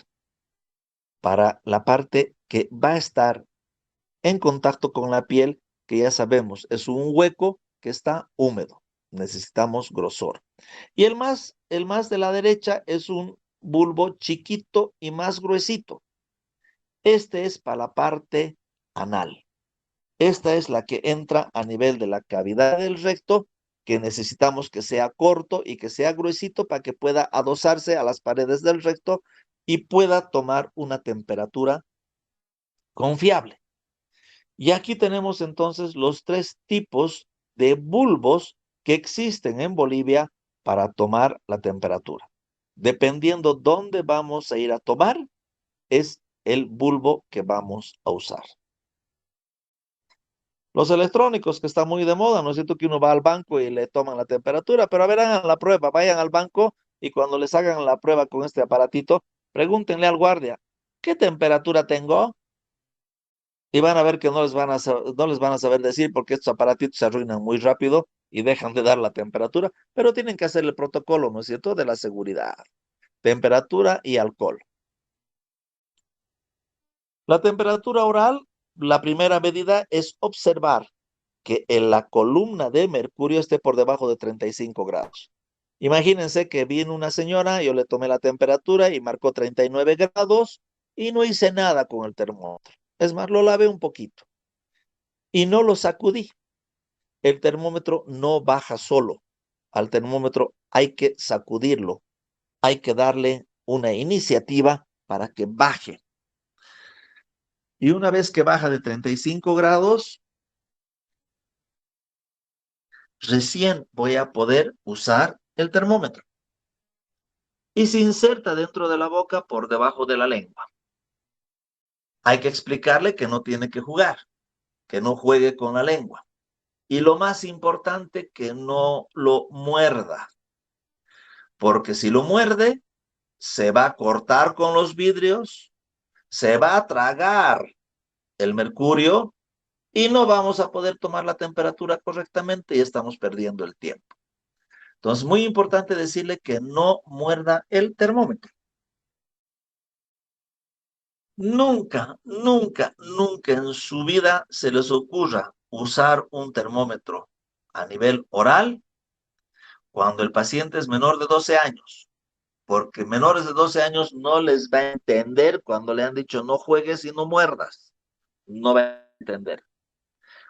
para la parte que va a estar en contacto con la piel, que ya sabemos, es un hueco que está húmedo. Necesitamos grosor. Y el más de la derecha es un bulbo chiquito y más gruesito. Este es para la parte anal. Esta es la que entra a nivel de la cavidad del recto, que necesitamos que sea corto y que sea gruesito para que pueda adosarse a las paredes del recto y pueda tomar una temperatura confiable. Y aquí tenemos entonces los tres tipos de bulbos que existen en Bolivia para tomar la temperatura. Dependiendo dónde vamos a ir a tomar, es el bulbo que vamos a usar. Los electrónicos, que están muy de moda, ¿no es cierto? Que uno va al banco y le toman la temperatura, pero a ver, hagan la prueba, vayan al banco y cuando les hagan la prueba con este aparatito, pregúntenle al guardia, ¿qué temperatura tengo? Y van a ver que no les van a saber decir porque estos aparatitos se arruinan muy rápido y dejan de dar la temperatura, pero tienen que hacer el protocolo, ¿no es cierto?, de la seguridad. Temperatura y alcohol. La temperatura oral, la primera medida es observar que en la columna de mercurio esté por debajo de 35 grados. Imagínense que vino una señora, yo le tomé la temperatura y marcó 39 grados y no hice nada con el termómetro. Es más, lo lavé un poquito y no lo sacudí. El termómetro no baja solo. Al termómetro hay que sacudirlo. Hay que darle una iniciativa para que baje. Y una vez que baja de 35 grados, recién voy a poder usar el termómetro. Y se inserta dentro de la boca por debajo de la lengua. Hay que explicarle que no tiene que jugar, que no juegue con la lengua. Y lo más importante, que no lo muerda. Porque si lo muerde, se va a cortar con los vidrios, se va a tragar el mercurio y no vamos a poder tomar la temperatura correctamente y estamos perdiendo el tiempo. Entonces, muy importante decirle que no muerda el termómetro. Nunca, nunca, nunca en su vida se les ocurra usar un termómetro a nivel oral cuando el paciente es menor de 12 años, porque menores de 12 años no les va a entender cuando le han dicho no juegues y no muerdas. No va a entender.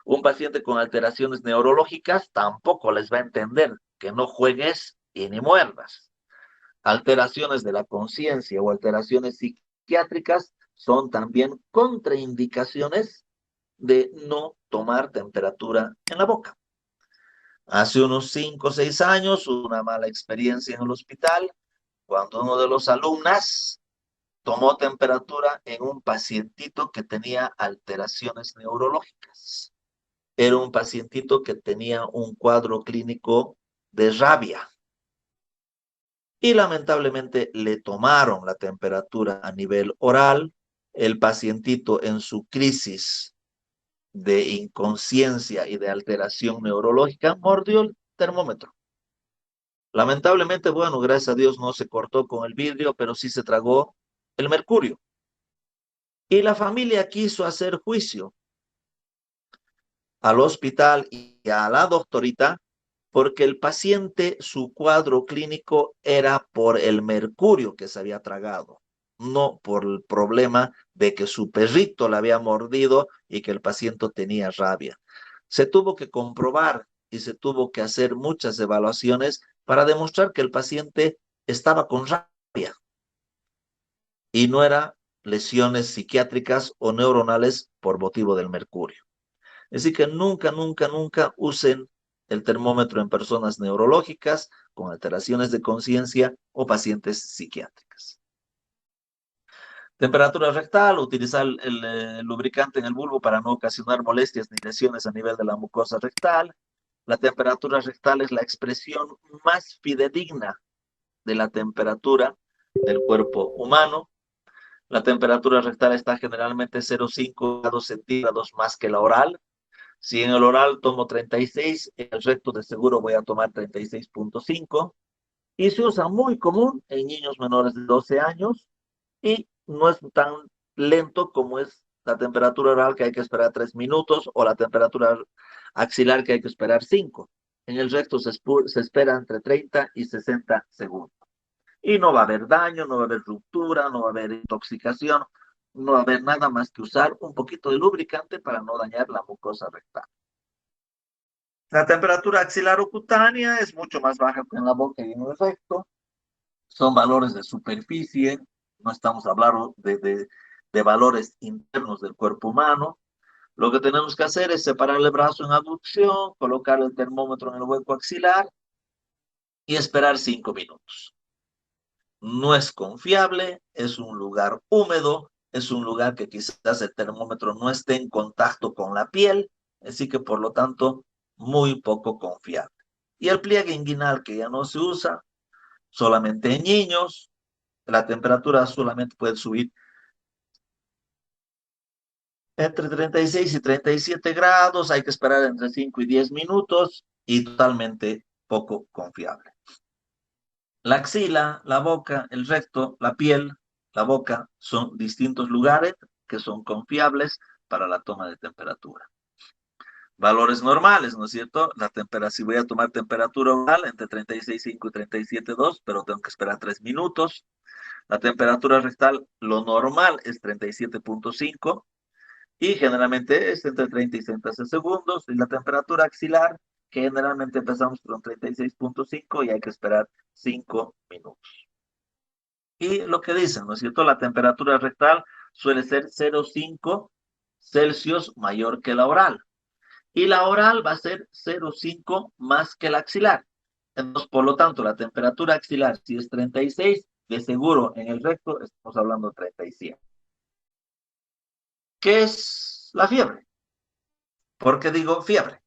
Un paciente con alteraciones neurológicas tampoco les va a entender que no juegues y ni muerdas. Alteraciones de la conciencia o alteraciones psiquiátricas son también contraindicaciones de no tomar temperatura en la boca. Hace unos 5 o 6 años, una mala experiencia en el hospital, cuando uno de los alumnos tomó temperatura en un pacientito que tenía alteraciones neurológicas. Era un pacientito que tenía un cuadro clínico de rabia. Y lamentablemente le tomaron la temperatura a nivel oral. El pacientito en su crisis de inconsciencia y de alteración neurológica mordió el termómetro. Lamentablemente, bueno, gracias a Dios no se cortó con el vidrio, pero sí se tragó el mercurio. Y la familia quiso hacer juicio al hospital y a la doctorita porque el paciente, su cuadro clínico era por el mercurio que se había tragado, no por el problema de que su perrito le había mordido y que el paciente tenía rabia. Se tuvo que comprobar y se tuvo que hacer muchas evaluaciones para demostrar que el paciente estaba con rabia y no era lesiones psiquiátricas o neuronales por motivo del mercurio. Así que nunca, nunca, nunca usen el termómetro en personas neurológicas, con alteraciones de conciencia o pacientes psiquiátricas. Temperatura rectal, utilizar el lubricante en el bulbo para no ocasionar molestias ni lesiones a nivel de la mucosa rectal. La temperatura rectal es la expresión más fidedigna de la temperatura del cuerpo humano. La temperatura rectal está generalmente 0,5 grados centígrados más que la oral. Si en el oral tomo 36, en el recto de seguro voy a tomar 36,5. Y se usa muy común en niños menores de 12 años y no es tan lento como es la temperatura oral, que hay que esperar 3 minutos, o la temperatura axilar, que hay que esperar 5. En el recto se espera entre 30 y 60 segundos. Y no va a haber daño, no va a haber ruptura, no va a haber intoxicación, no va a haber nada más que usar un poquito de lubricante para no dañar la mucosa rectal. La temperatura axilar o cutánea es mucho más baja que en la boca y en el recto. Son valores de superficie, no estamos hablando de valores internos del cuerpo humano. Lo que tenemos que hacer es separar el brazo en abducción, colocar el termómetro en el hueco axilar y esperar 5 minutos. No es confiable, es un lugar húmedo, es un lugar que quizás el termómetro no esté en contacto con la piel, así que por lo tanto, muy poco confiable. Y el pliegue inguinal, que ya no se usa, solamente en niños, la temperatura solamente puede subir entre 36 y 37 grados, hay que esperar entre 5 y 10 minutos y totalmente poco confiable. La axila, la boca, el recto, la piel, la boca son distintos lugares que son confiables para la toma de temperatura. Valores normales, ¿no es cierto? Si voy a tomar temperatura oral entre 36,5 y 37,2, pero tengo que esperar 3 minutos. La temperatura rectal, lo normal es 37,5 y generalmente es entre 30 y 60 segundos. Y la temperatura axilar, que generalmente empezamos con 36,5 y hay que esperar 5 minutos. Y lo que dicen, ¿no es cierto? La temperatura rectal suele ser 0,5 Celsius mayor que la oral. Y la oral va a ser 0,5 más que la axilar. Entonces, por lo tanto, la temperatura axilar, si es 36, de seguro en el recto estamos hablando de 37. ¿Qué es la fiebre? ¿Por qué digo fiebre?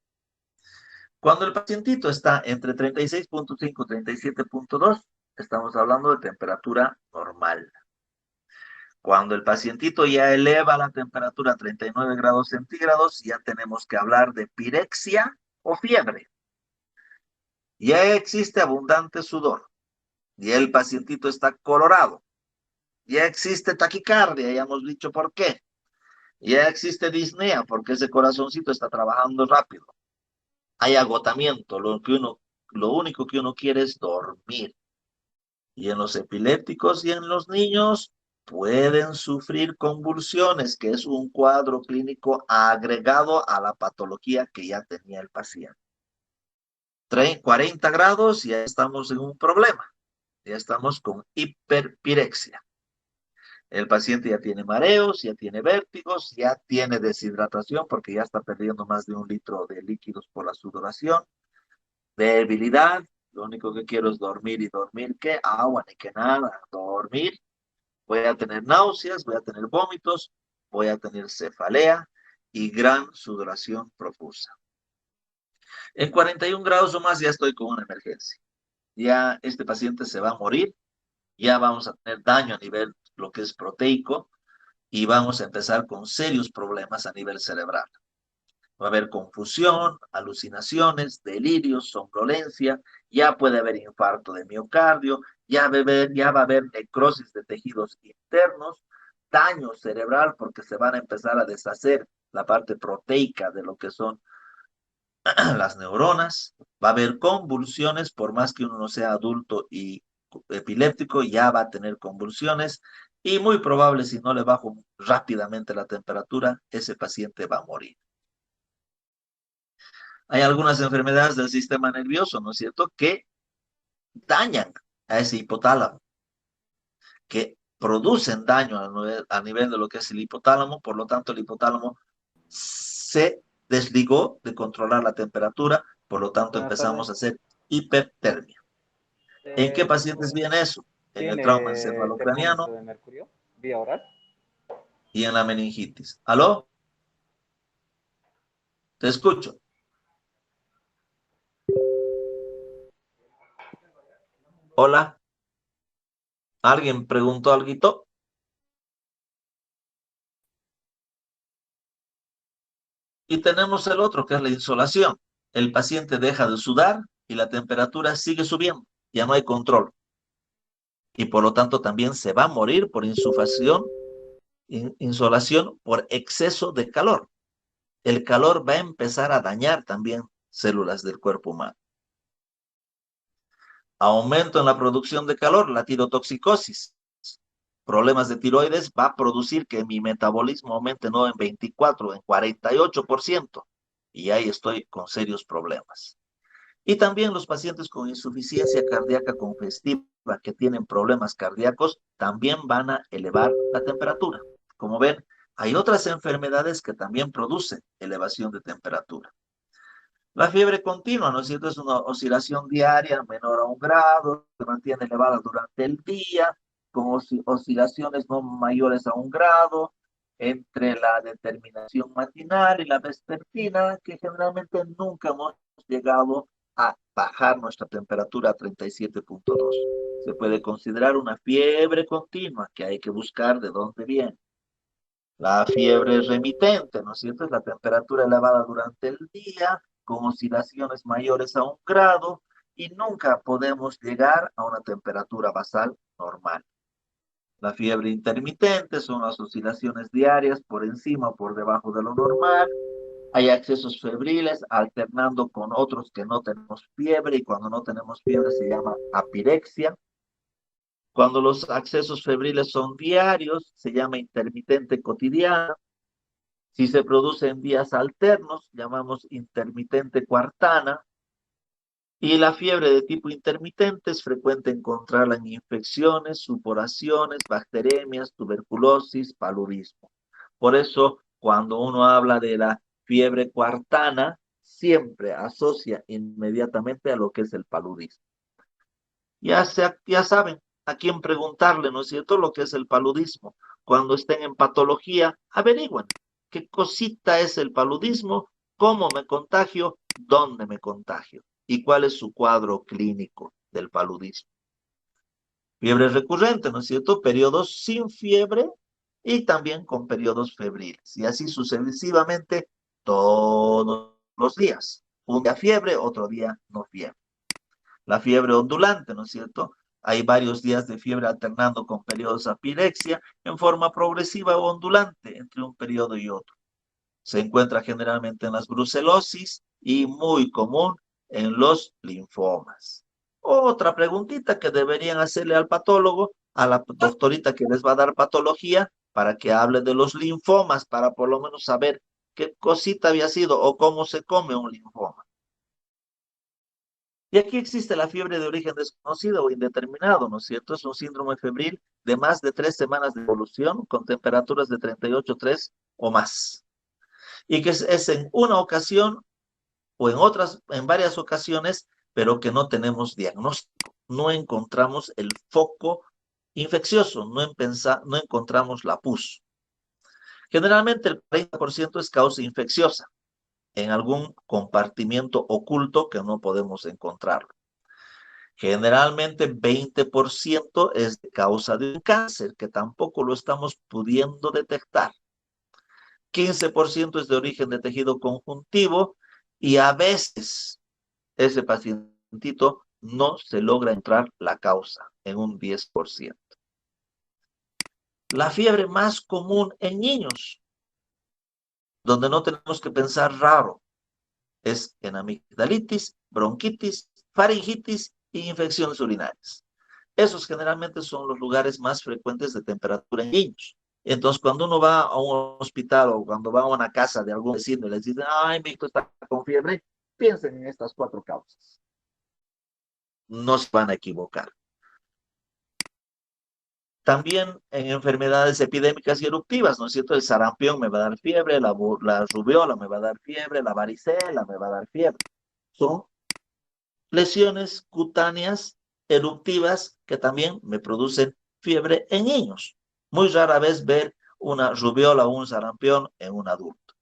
Cuando el pacientito está entre 36,5 y 37,2, Estamos hablando de temperatura normal. Cuando el pacientito ya eleva la temperatura a 39 grados centígrados, ya tenemos que hablar de pirexia o fiebre. Ya existe abundante sudor. Ya el pacientito está colorado. Ya existe taquicardia, ya hemos dicho por qué. Ya existe disnea, porque ese corazoncito está trabajando rápido. Hay agotamiento, lo único que uno quiere es dormir. Y en los epilépticos y en los niños pueden sufrir convulsiones, que es un cuadro clínico agregado a la patología que ya tenía el paciente. 40 grados y ya estamos en un problema. Ya estamos con hiperpirexia. El paciente ya tiene mareos, ya tiene vértigos, ya tiene deshidratación porque ya está perdiendo más de 1 litro de líquidos por la sudoración. Debilidad, lo único que quiero es dormir y dormir, ¿qué? Agua ni que nada, dormir. Voy a tener náuseas, voy a tener vómitos, voy a tener cefalea y gran sudoración profusa. En 41 grados o más ya estoy con una emergencia. Ya este paciente se va a morir, ya vamos a tener daño a nivel lo que es proteico y vamos a empezar con serios problemas a nivel cerebral. Va a haber confusión, alucinaciones, delirios, somnolencia, ya puede haber infarto de miocardio, ya va a haber necrosis de tejidos internos, daño cerebral porque se van a empezar a deshacer la parte proteica de lo que son las neuronas, va a haber convulsiones, por más que uno no sea adulto y epiléptico, ya va a tener convulsiones y muy probable si no le bajo rápidamente la temperatura, ese paciente va a morir. Hay algunas enfermedades del sistema nervioso, ¿no es cierto?, que dañan a ese hipotálamo, que producen daño a nivel de lo que es el hipotálamo, por lo tanto el hipotálamo se desligó de controlar la temperatura, por lo tanto Buenas empezamos a tardes. hacer hipertermia. ¿En qué pacientes viene eso? En el trauma ¿Tiene encefalocraniano termómetro de mercurio vía oral? y en la meningitis. ¿Aló? Te escucho. Hola. ¿Alguien preguntó algo? Y tenemos el otro, que es la insolación. El paciente deja de sudar y la temperatura sigue subiendo. Ya no hay control. Y por lo tanto también se va a morir por insuflación, insolación por exceso de calor. El calor va a empezar a dañar también células del cuerpo humano. Aumento en la producción de calor, la tirotoxicosis. Problemas de tiroides va a producir que mi metabolismo aumente no en 24, en 48%. Y ahí estoy con serios problemas. Y también los pacientes con insuficiencia cardíaca congestiva que tienen problemas cardíacos también van a elevar la temperatura. Como ven, hay otras enfermedades que también producen elevación de temperatura. La fiebre continua, ¿no es cierto? Es una oscilación diaria menor a 1 grado, se mantiene elevada durante el día, con oscilaciones no mayores a 1 grado, entre la determinación matinal y la vespertina, que generalmente nunca hemos llegado a bajar nuestra temperatura a 37,2. Se puede considerar una fiebre continua que hay que buscar de dónde viene. La fiebre remitente, ¿no es cierto? Es la temperatura elevada durante el día, con oscilaciones mayores a 1 grado, y nunca podemos llegar a una temperatura basal normal. La fiebre intermitente son las oscilaciones diarias por encima o por debajo de lo normal. Hay accesos febriles alternando con otros que no tenemos fiebre, y cuando no tenemos fiebre se llama apirexia. Cuando los accesos febriles son diarios, se llama intermitente cotidiana. Si se produce en días alternos, llamamos intermitente cuartana. Y la fiebre de tipo intermitente es frecuente encontrarla en infecciones, suporaciones, bacteremias, tuberculosis, paludismo. Por eso, cuando uno habla de la fiebre cuartana, siempre asocia inmediatamente a lo que es el paludismo. Ya saben a quién preguntarle, ¿no es cierto?, lo que es el paludismo. Cuando estén en patología, averigüen qué cosita es el paludismo, cómo me contagio, dónde me contagio y cuál es su cuadro clínico del paludismo. Fiebre recurrente, ¿no es cierto? Periodos sin fiebre y también con periodos febriles. Y así sucesivamente todos los días. Un día fiebre, otro día no fiebre. La fiebre ondulante, ¿no es cierto? Hay varios días de fiebre alternando con periodos de apirexia en forma progresiva o ondulante entre un periodo y otro. Se encuentra generalmente en las brucelosis y muy común en los linfomas. Otra preguntita que deberían hacerle al patólogo, a la doctorita que les va a dar patología, para que hable de los linfomas, para por lo menos saber qué cosita había sido o cómo se come un linfoma. Y aquí existe la fiebre de origen desconocido o indeterminado, ¿no es cierto? Es un síndrome febril de más de 3 semanas de evolución con temperaturas de 38,3 o más. Y que es en una ocasión o en otras, en varias ocasiones, pero que no tenemos diagnóstico. No encontramos el foco infeccioso, no encontramos la pus. Generalmente el 40% es causa infecciosa en algún compartimiento oculto que no podemos encontrar. Generalmente 20% es de causa de un cáncer que tampoco lo estamos pudiendo detectar. 15% es de origen de tejido conjuntivo y a veces ese pacientito no se logra entrar la causa en un 10%. La fiebre más común en niños, donde no tenemos que pensar raro, es en amigdalitis, bronquitis, faringitis e infecciones urinarias. Esos generalmente son los lugares más frecuentes de temperatura en niños. Entonces, cuando uno va a un hospital o cuando va a una casa de algún vecino y les dicen, ay, mi hijo está con fiebre, piensen en estas 4 causas. No se van a equivocar. También en enfermedades epidémicas y eruptivas, ¿no es cierto? El sarampión me va a dar fiebre, la rubiola me va a dar fiebre, la varicela me va a dar fiebre. Son lesiones cutáneas eruptivas que también me producen fiebre en niños. Muy rara vez ver una rubiola o un sarampión en un adulto.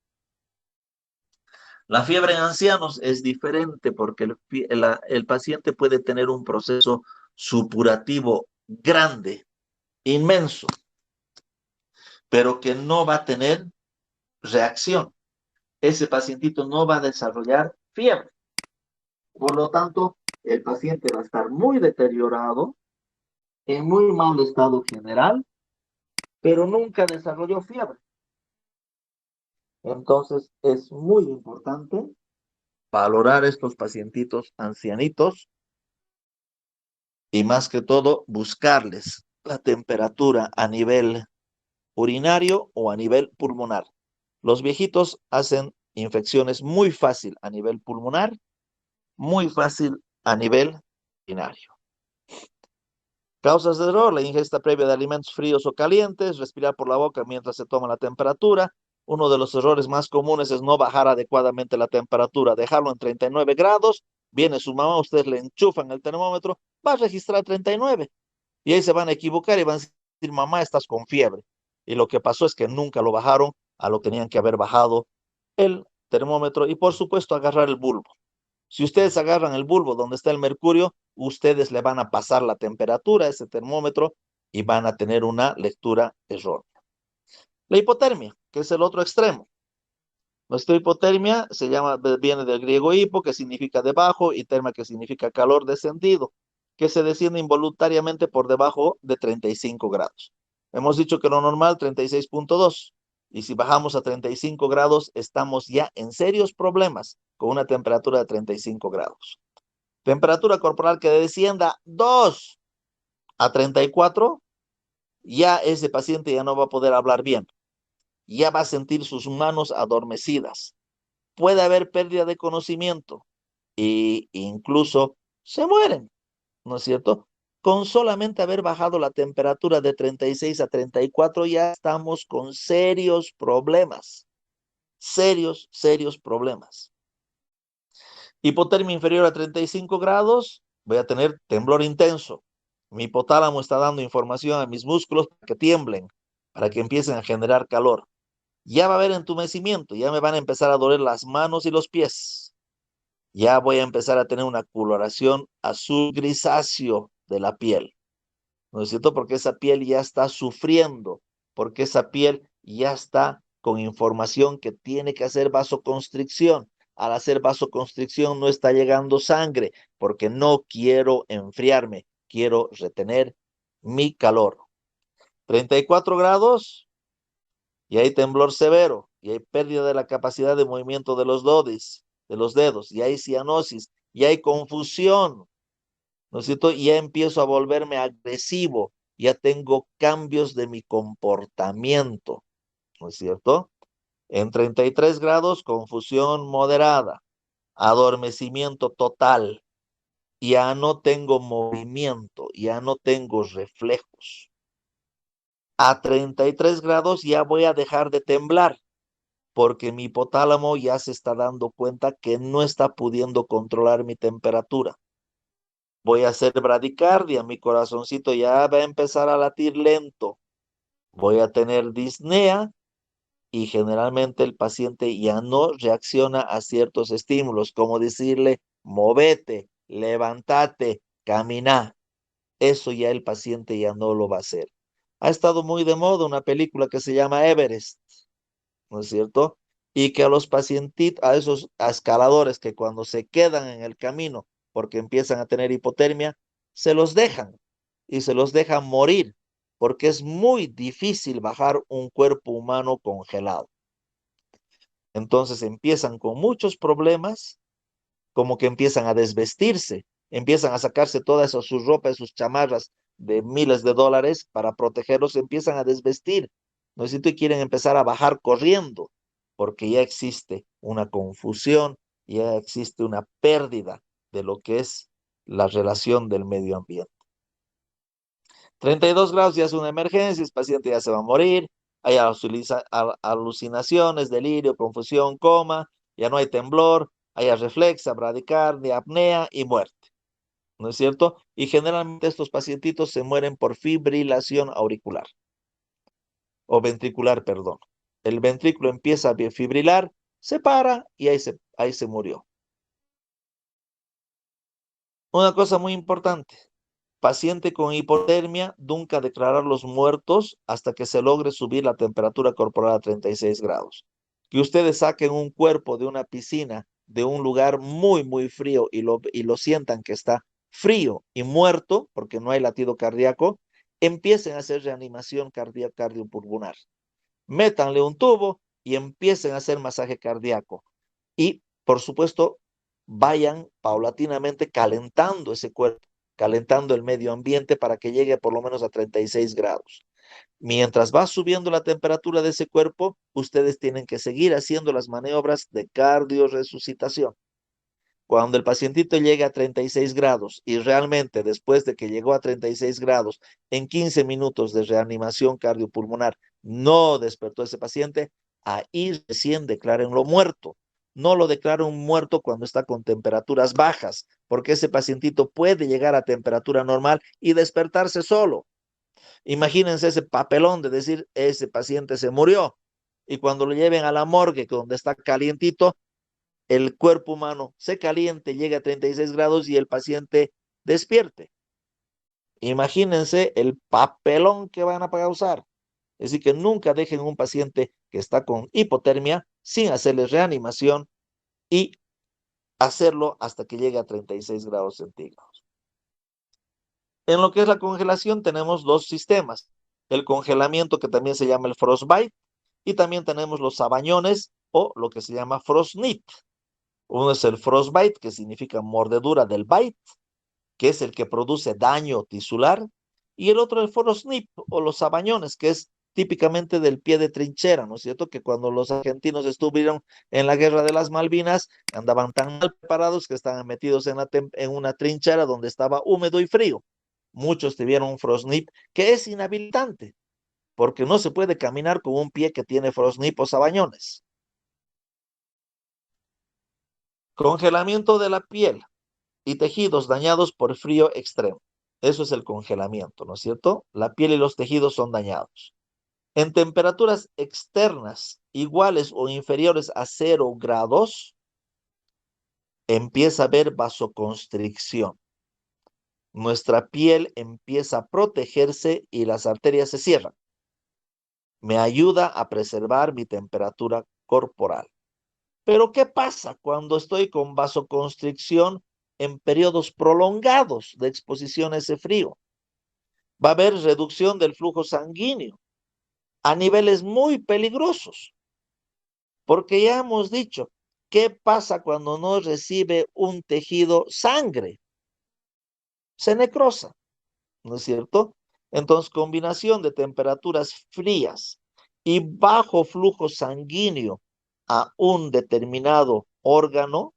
La fiebre en ancianos es diferente porque el paciente puede tener un proceso supurativo grande, inmenso, pero que no va a tener reacción. Ese pacientito no va a desarrollar fiebre. Por lo tanto, el paciente va a estar muy deteriorado, en muy mal estado general, pero nunca desarrolló fiebre. Entonces, es muy importante valorar estos pacientitos ancianitos y más que todo buscarles la temperatura a nivel urinario o a nivel pulmonar. Los viejitos hacen infecciones muy fácil a nivel pulmonar, muy fácil a nivel urinario. Causas de error: la ingesta previa de alimentos fríos o calientes, respirar por la boca mientras se toma la temperatura. Uno de los errores más comunes es no bajar adecuadamente la temperatura, dejarlo en 39 grados, viene su mamá, ustedes le enchufan el termómetro, va a registrar 39. Y ahí se van a equivocar y van a decir, mamá, estás con fiebre. Y lo que pasó es que nunca lo bajaron a lo que tenían que haber bajado el termómetro y por supuesto agarrar el bulbo. Si ustedes agarran el bulbo donde está el mercurio, ustedes le van a pasar la temperatura a ese termómetro y van a tener una lectura errónea. La hipotermia, que es el otro extremo. Nuestra hipotermia viene del griego hipo, que significa debajo, y termia, que significa calor descendido, que se desciende involuntariamente por debajo de 35 grados. Hemos dicho que lo normal 36,2. Y si bajamos a 35 grados, estamos ya en serios problemas con una temperatura de 35 grados. Temperatura corporal que descienda 2 a 34, ya ese paciente ya no va a poder hablar bien. Ya va a sentir sus manos adormecidas. Puede haber pérdida de conocimiento e incluso se mueren, ¿no es cierto? Con solamente haber bajado la temperatura de 36 a 34 ya estamos con serios problemas. Serios problemas. Hipotermia inferior a 35 grados, voy a tener temblor intenso. Mi hipotálamo está dando información a mis músculos para que tiemblen, para que empiecen a generar calor. Ya va a haber entumecimiento, ya me van a empezar a doler las manos y los pies. Ya voy a empezar a tener una coloración azul grisáceo de la piel. ¿no es cierto? Porque esa piel ya está sufriendo, porque esa piel ya está con información que tiene que hacer vasoconstricción. Al hacer vasoconstricción no está llegando sangre, porque no quiero enfriarme, quiero retener mi calor. 34 grados y hay temblor severo y hay pérdida de la capacidad de movimiento de los dedos, y hay cianosis y hay confusión, ¿no es cierto? Y ya empiezo a volverme agresivo, ya tengo cambios de mi comportamiento, ¿no es cierto? En 33 grados, confusión moderada, adormecimiento total, ya no tengo movimiento, ya no tengo reflejos. A 33 grados ya voy a dejar de temblar, porque mi hipotálamo ya se está dando cuenta que no está pudiendo controlar mi temperatura. Voy a hacer bradicardia, mi corazoncito ya va a empezar a latir lento. Voy a tener disnea y generalmente el paciente ya no reacciona a ciertos estímulos, como decirle, movete, levántate, camina. Eso ya el paciente ya no lo va a hacer. Ha estado muy de moda una película que se llama Everest, ¿no es cierto? Y que a los pacientitos, a esos escaladores que cuando se quedan en el camino porque empiezan a tener hipotermia, se los dejan y se los dejan morir, porque es muy difícil bajar un cuerpo humano congelado. Entonces empiezan con muchos problemas, como que empiezan a desvestirse, empiezan a sacarse todas esas, sus ropas, sus chamarras de miles de dólares para protegerlos, empiezan a desvestir, ¿no es cierto? Y quieren empezar a bajar corriendo, porque ya existe una confusión, ya existe una pérdida de lo que es la relación del medio ambiente. 32 grados ya es una emergencia, el paciente ya se va a morir, hay alucinaciones, delirio, confusión, coma, ya no hay temblor, hay reflexa, bradicardia, apnea y muerte, ¿no es cierto? Y generalmente estos pacientitos se mueren por fibrilación auricular o ventricular, perdón. El ventrículo empieza a fibrilar, se para y ahí se murió. Una cosa muy importante. Paciente con hipotermia, nunca declararlos muertos hasta que se logre subir la temperatura corporal a 36 grados. Que ustedes saquen un cuerpo de una piscina, de un lugar muy, muy frío y lo sientan que está frío y muerto, porque no hay latido cardíaco, empiecen a hacer reanimación cardiopulmonar. Métanle un tubo y empiecen a hacer masaje cardíaco. Y, por supuesto, vayan paulatinamente calentando ese cuerpo, calentando el medio ambiente para que llegue por lo menos a 36 grados. Mientras va subiendo la temperatura de ese cuerpo, ustedes tienen que seguir haciendo las maniobras de cardioresucitación. Cuando el pacientito llegue a 36 grados y realmente después de que llegó a 36 grados, en 15 minutos de reanimación cardiopulmonar, no despertó ese paciente, ahí recién declárenlo muerto. No lo declaren muerto cuando está con temperaturas bajas, porque ese pacientito puede llegar a temperatura normal y despertarse solo. Imagínense ese papelón de decir, ese paciente se murió. Y cuando lo lleven a la morgue, donde está calientito, el cuerpo humano se caliente, llega a 36 grados y el paciente despierte. Imagínense el papelón que van a causar. Es decir, que nunca dejen un paciente que está con hipotermia sin hacerle reanimación y hacerlo hasta que llegue a 36 grados centígrados. En lo que es la congelación tenemos dos sistemas. El congelamiento, que también se llama el frostbite, y también tenemos los sabañones o lo que se llama frostnip. Uno es el frostbite, que significa mordedura del bite, que es el que produce daño tisular, y el otro el frostnip o los sabañones, que es típicamente del pie de trinchera, ¿no es cierto? Que cuando los argentinos estuvieron en la guerra de las Malvinas, andaban tan mal preparados que estaban metidos en una trinchera donde estaba húmedo y frío. Muchos tuvieron un frostnip que es inhabilitante, porque no se puede caminar con un pie que tiene frostnip o sabañones. Congelamiento de la piel y tejidos dañados por frío extremo. Eso es el congelamiento, ¿no es cierto? La piel y los tejidos son dañados. En temperaturas externas iguales o inferiores a 0 grados, empieza a haber vasoconstricción. nuestra piel empieza a protegerse y las arterias se cierran. Me ayuda a preservar mi temperatura corporal. Pero ¿qué pasa cuando estoy con vasoconstricción en periodos prolongados de exposición a ese frío? Va a haber reducción del flujo sanguíneo a niveles muy peligrosos, porque ya hemos dicho, ¿qué pasa cuando no recibe un tejido sangre? Se necrosa, ¿no es cierto? Entonces, combinación de temperaturas frías y bajo flujo sanguíneo a un determinado órgano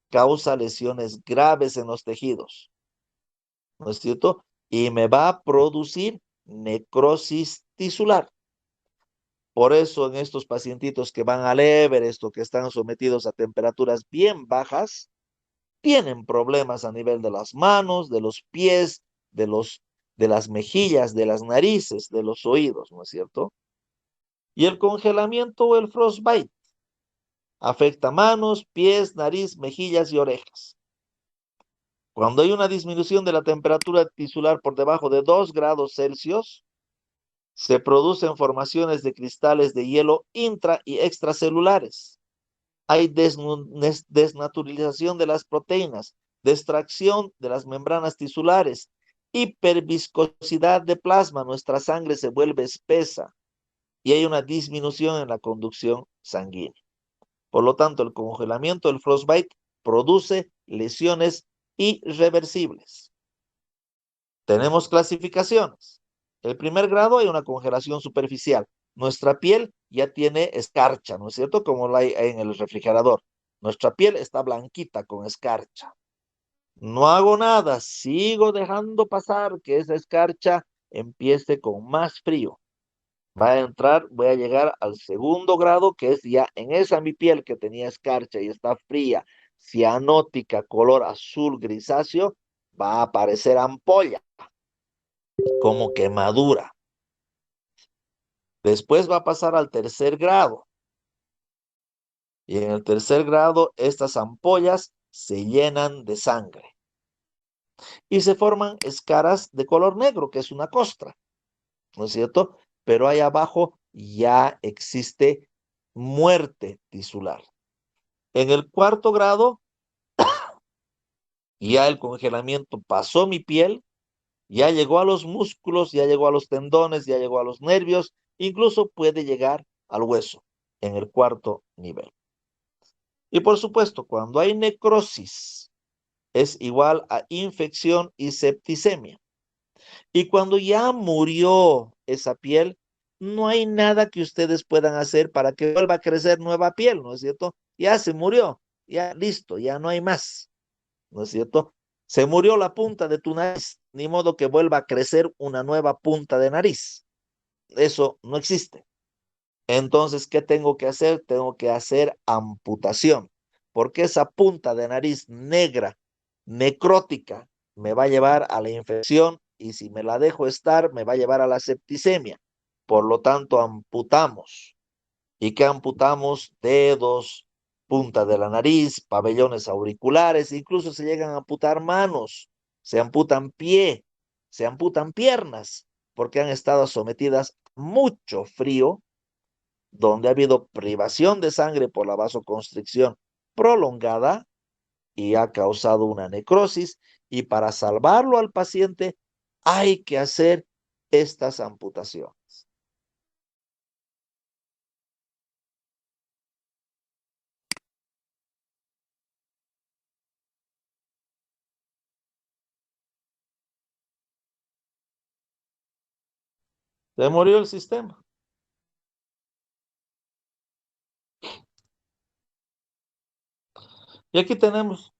causa lesiones graves en los tejidos, ¿no es cierto? Y me va a producir necrosis tisular. Por eso en estos pacientitos que van al Everest o que están sometidos a temperaturas bien bajas, tienen problemas a nivel de las manos, de los pies, de las mejillas, de las narices, de los oídos, ¿no es cierto? Y el congelamiento o el frostbite afecta manos, pies, nariz, mejillas y orejas. Cuando hay una disminución de la temperatura tisular por debajo de 2 grados Celsius, se producen formaciones de cristales de hielo intra y extracelulares. Hay desnaturalización de las proteínas, destrucción de las membranas tisulares, hiperviscosidad de plasma, nuestra sangre se vuelve espesa y hay una disminución en la conducción sanguínea. Por lo tanto, el congelamiento del frostbite produce lesiones irreversibles. Tenemos clasificaciones. El primer grado hay una congelación superficial. Nuestra piel ya tiene escarcha, ¿no es cierto? Como la hay en el refrigerador. Nuestra piel está blanquita con escarcha. No hago nada, sigo dejando pasar que esa escarcha empiece con más frío. Va a entrar, voy a llegar al segundo grado, que es ya en esa mi piel que tenía escarcha y está fría, cianótica, color azul grisáceo, va a aparecer ampolla como quemadura. Después va a pasar al tercer grado. Y en el tercer grado, estas ampollas se llenan de sangre. Y se forman escaras de color negro, que es una costra, ¿no es cierto? Pero ahí abajo ya existe muerte tisular. En el cuarto grado, ya el congelamiento pasó mi piel, ya llegó a los músculos, ya llegó a los tendones, ya llegó a los nervios, incluso puede llegar al hueso en el cuarto nivel. Y por supuesto, cuando hay necrosis, es igual a infección y septicemia. Y cuando ya murió esa piel, no hay nada que ustedes puedan hacer para que vuelva a crecer nueva piel, ¿no es cierto? Ya se murió, ya listo, ya no hay más, ¿no es cierto? Se murió la punta de tu nariz, ni modo que vuelva a crecer una nueva punta de nariz. Eso no existe. Entonces, ¿qué tengo que hacer? Tengo que hacer amputación, porque esa punta de nariz negra, necrótica, me va a llevar a la infección y si me la dejo estar, me va a llevar a la septicemia. Por lo tanto, amputamos. ¿Y qué amputamos? Dedos, punta de la nariz, pabellones auriculares, incluso se llegan a amputar manos, se amputan pie, se amputan piernas, porque han estado sometidas a mucho frío donde ha habido privación de sangre por la vasoconstricción prolongada y ha causado una necrosis, y para salvarlo al paciente hay que hacer estas amputaciones. Se murió el sistema. Y aquí tenemos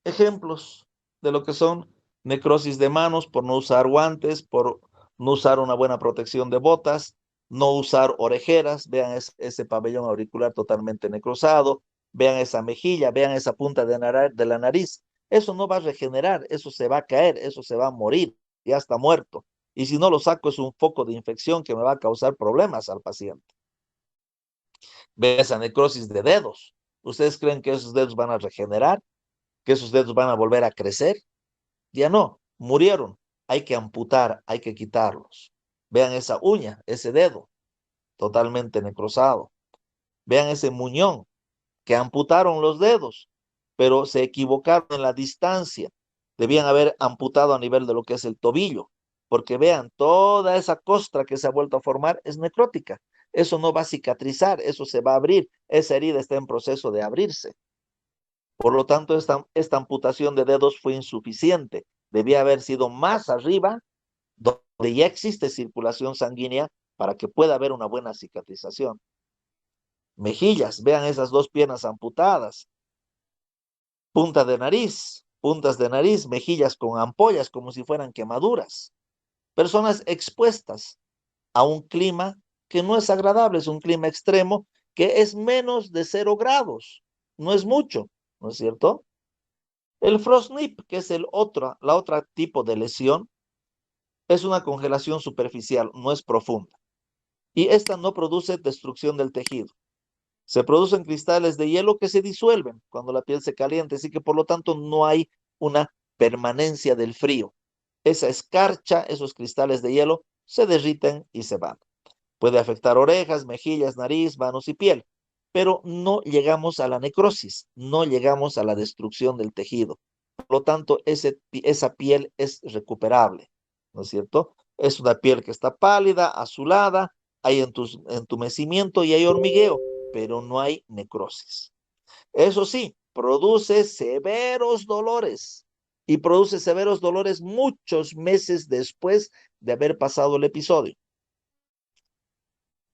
ejemplos de lo que son necrosis de manos por no usar guantes, por no usar una buena protección de botas, no usar orejeras. Vean ese pabellón auricular totalmente necrosado. Vean esa mejilla, vean esa punta de la nariz. Eso no va a regenerar, eso se va a caer, eso se va a morir, ya está muerto. Y si no lo saco es un foco de infección que me va a causar problemas al paciente. Vean esa necrosis de dedos. ¿Ustedes creen que esos dedos van a regenerar? ¿Que esos dedos van a volver a crecer? Ya no. murieron, hay que amputar, hay que quitarlos. Vean esa uña, ese dedo, totalmente necrosado. Vean ese muñón, que amputaron los dedos, pero se equivocaron en la distancia. Debían haber amputado a nivel de lo que es el tobillo, porque vean, toda esa costra que se ha vuelto a formar es necrótica. Eso no va a cicatrizar, eso se va a abrir. Esa herida está en proceso de abrirse. Por lo tanto, esta amputación de dedos fue insuficiente. Debía haber sido más arriba, donde ya existe circulación sanguínea, para que pueda haber una buena cicatrización. Mejillas, vean esas dos piernas amputadas. Punta de nariz, puntas de nariz, mejillas con ampollas como si fueran quemaduras. Personas expuestas a un clima que no es agradable, es un clima extremo que es menos de 0 grados. No es mucho, ¿no es cierto? El frostnip, que es la otra tipo de lesión, es una congelación superficial, no es profunda. Y esta no produce destrucción del tejido. Se producen cristales de hielo que se disuelven cuando la piel se calienta, así que por lo tanto no hay una permanencia del frío. Esa escarcha, esos cristales de hielo, se derriten y se van. Puede afectar orejas, mejillas, nariz, manos y piel, pero no llegamos a la necrosis, no llegamos a la destrucción del tejido. Por lo tanto, esa piel es recuperable, ¿no es cierto? Es una piel que está pálida, azulada, hay entumecimiento y hay hormigueo, pero no hay necrosis. Eso sí, produce severos dolores y produce severos dolores muchos meses después de haber pasado el episodio.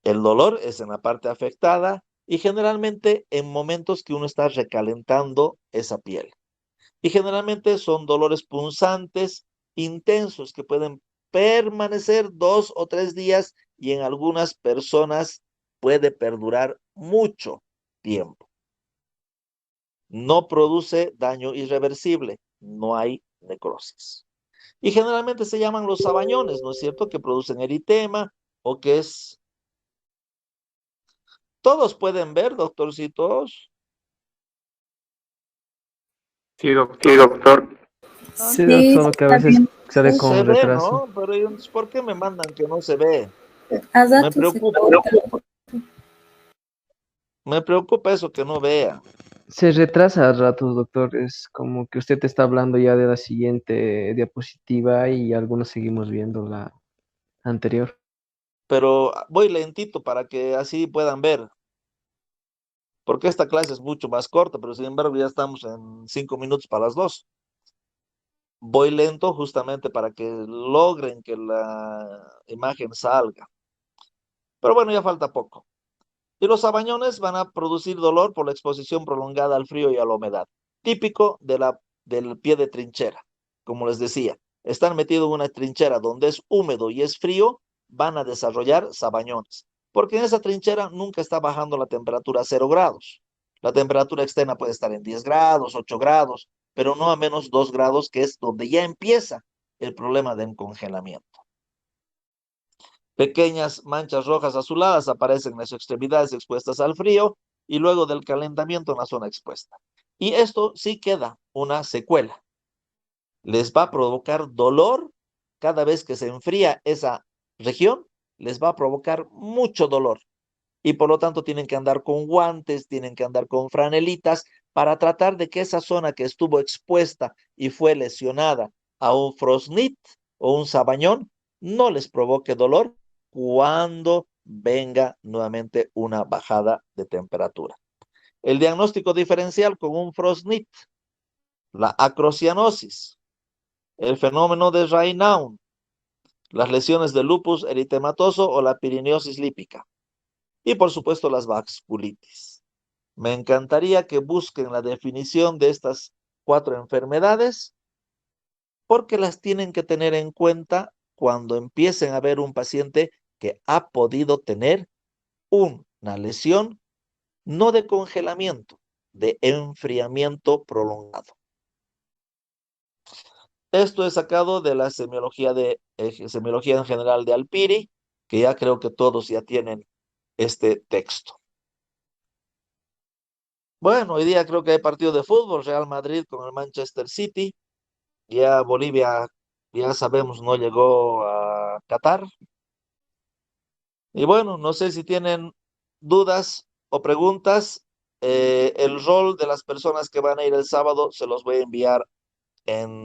El dolor es en la parte afectada y generalmente en momentos que uno está recalentando esa piel. Y generalmente son dolores punzantes, intensos, que pueden permanecer 2 o 3 días y en algunas personas puede perdurar mucho tiempo. No produce daño irreversible, no hay necrosis. Y generalmente se llaman los sabañones, ¿no es cierto? Que producen eritema o que es... Todos pueden ver, doctorcitos. Sí, Sí, doctor. doctor. Sí, doctor, Sí, sí, solo que a está veces bien. sale Se con ve, retraso. ¿no? Pero ¿por qué me mandan que no se ve? A Me ratos se preocupa, corta. me preocupa eso que no vea. Se retrasa a ratos, doctor. Es como que usted está hablando ya de la siguiente diapositiva y algunos seguimos viendo la anterior. Pero voy lentito para que así puedan ver, porque esta clase es mucho más corta, pero sin embargo ya estamos en 5 minutos para las 2. Voy lento justamente para que logren que la imagen salga. Pero bueno, ya falta poco. Y los sabañones van a producir dolor por la exposición prolongada al frío y a la humedad, típico del pie de trinchera. Como les decía, están metidos en una trinchera donde es húmedo y es frío, van a desarrollar sabañones, porque en esa trinchera nunca está bajando la temperatura a 0 grados. La temperatura externa puede estar en 10 grados, 8 grados, pero no a menos 2 grados, que es donde ya empieza el problema del congelamiento. Pequeñas manchas rojas azuladas aparecen en las extremidades expuestas al frío y luego del calentamiento en la zona expuesta. Y esto sí queda una secuela. Les va a provocar dolor cada vez que se enfría esa región, les va a provocar mucho dolor. Y por lo tanto tienen que andar con guantes, tienen que andar con franelitas para tratar de que esa zona que estuvo expuesta y fue lesionada a un frostnit o un sabañón no les provoque dolor cuando venga nuevamente una bajada de temperatura. El diagnóstico diferencial con un frostnit, la acrocianosis, el fenómeno de Raynaud, las lesiones de lupus eritematoso o la piriniosis lípica y por supuesto las vasculitis. Me encantaría que busquen la definición de estas 4 enfermedades porque las tienen que tener en cuenta cuando empiecen a ver un paciente que ha podido tener una lesión no de congelamiento, de enfriamiento prolongado. Esto es sacado de la semiología en general de Alpiri, que ya creo que todos ya tienen este texto. Bueno, hoy día creo que hay partido de fútbol, Real Madrid con el Manchester City. Ya Bolivia ya sabemos, no llegó a Qatar. Y bueno, no sé si tienen dudas o preguntas. El rol de las personas que van a ir el sábado se los voy a enviar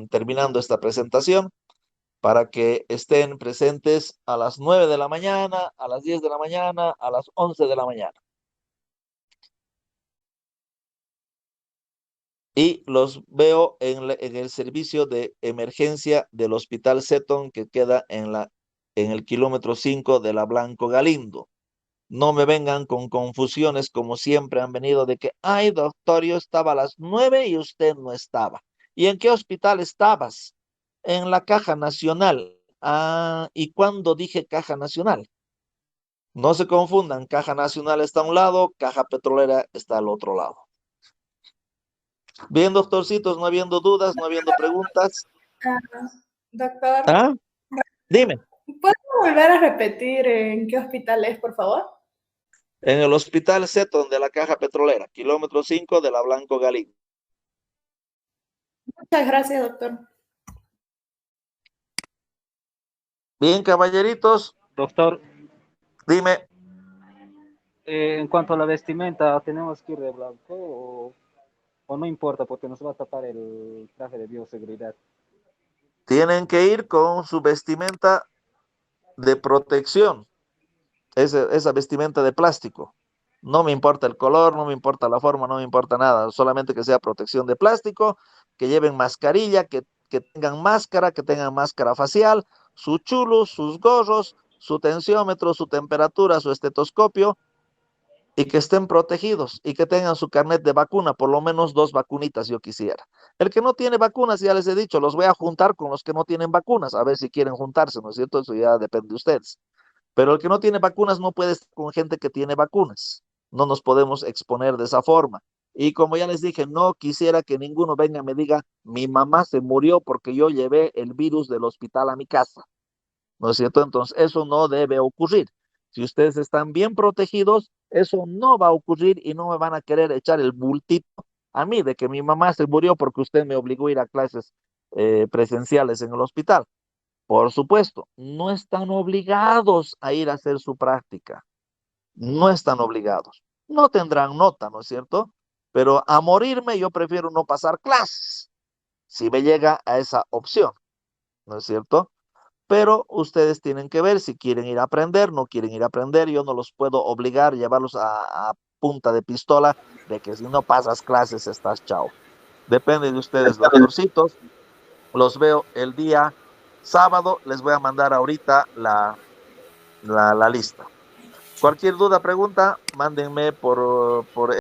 terminando esta presentación para que estén presentes a las 9 de la mañana, a las 10 de la mañana, a las 11 de la mañana. Y los veo en el servicio de emergencia del Hospital Seton que queda en el kilómetro 5 de la Blanco Galindo. No me vengan con confusiones como siempre han venido de que, ay, doctor, yo estaba a las 9 y usted no estaba. ¿Y en qué hospital estabas? En la Caja Nacional. Ah, ¿y cuándo dije Caja Nacional? No se confundan, Caja Nacional está a un lado, Caja Petrolera está al otro lado. Bien, doctorcitos, no habiendo dudas, no habiendo preguntas. Doctor, ¿Ah? Dime. ¿puede volver a repetir en qué hospital es, por favor? En el Hospital Seton de la Caja Petrolera, kilómetro 5 de la Blanco Galindo. Muchas gracias, doctor. Bien, caballeritos, Doctor, dime. en cuanto a la vestimenta, ¿tenemos que ir de blanco o no importa porque nos va a tapar el traje de bioseguridad? Tienen que ir con su vestimenta de protección, esa vestimenta de plástico. No me importa el color, no me importa la forma, no me importa nada, solamente que sea protección de plástico, que lleven mascarilla, que tengan máscara facial, su chulo, sus gorros, su tensiómetro, su temperatura, su estetoscopio, y que estén protegidos y que tengan su carnet de vacuna, por lo menos 2 vacunitas yo quisiera. El que no tiene vacunas, ya les he dicho, los voy a juntar con los que no tienen vacunas, a ver si quieren juntarse, ¿no es cierto? Eso ya depende de ustedes. Pero el que no tiene vacunas no puede estar con gente que tiene vacunas. No nos podemos exponer de esa forma. Y como ya les dije, no quisiera que ninguno venga y me diga, mi mamá se murió porque yo llevé el virus del hospital a mi casa. ¿No es cierto? Entonces, eso no debe ocurrir. Si ustedes están bien protegidos, eso no va a ocurrir y no me van a querer echar el bultito a mí de que mi mamá se murió porque usted me obligó a ir a clases presenciales en el hospital. Por supuesto, no están obligados a ir a hacer su práctica. No están obligados. No tendrán nota, ¿no es cierto? Pero a morirme yo prefiero no pasar clases, si me llega a esa opción, ¿no es cierto? Pero ustedes tienen que ver si quieren ir a aprender, no quieren ir a aprender, yo no los puedo obligar, llevarlos a punta de pistola, de que si no pasas clases estás chao. Depende de ustedes, doctorcitos. Los veo el día sábado, les voy a mandar ahorita la lista. Cualquier duda, pregunta, mándenme por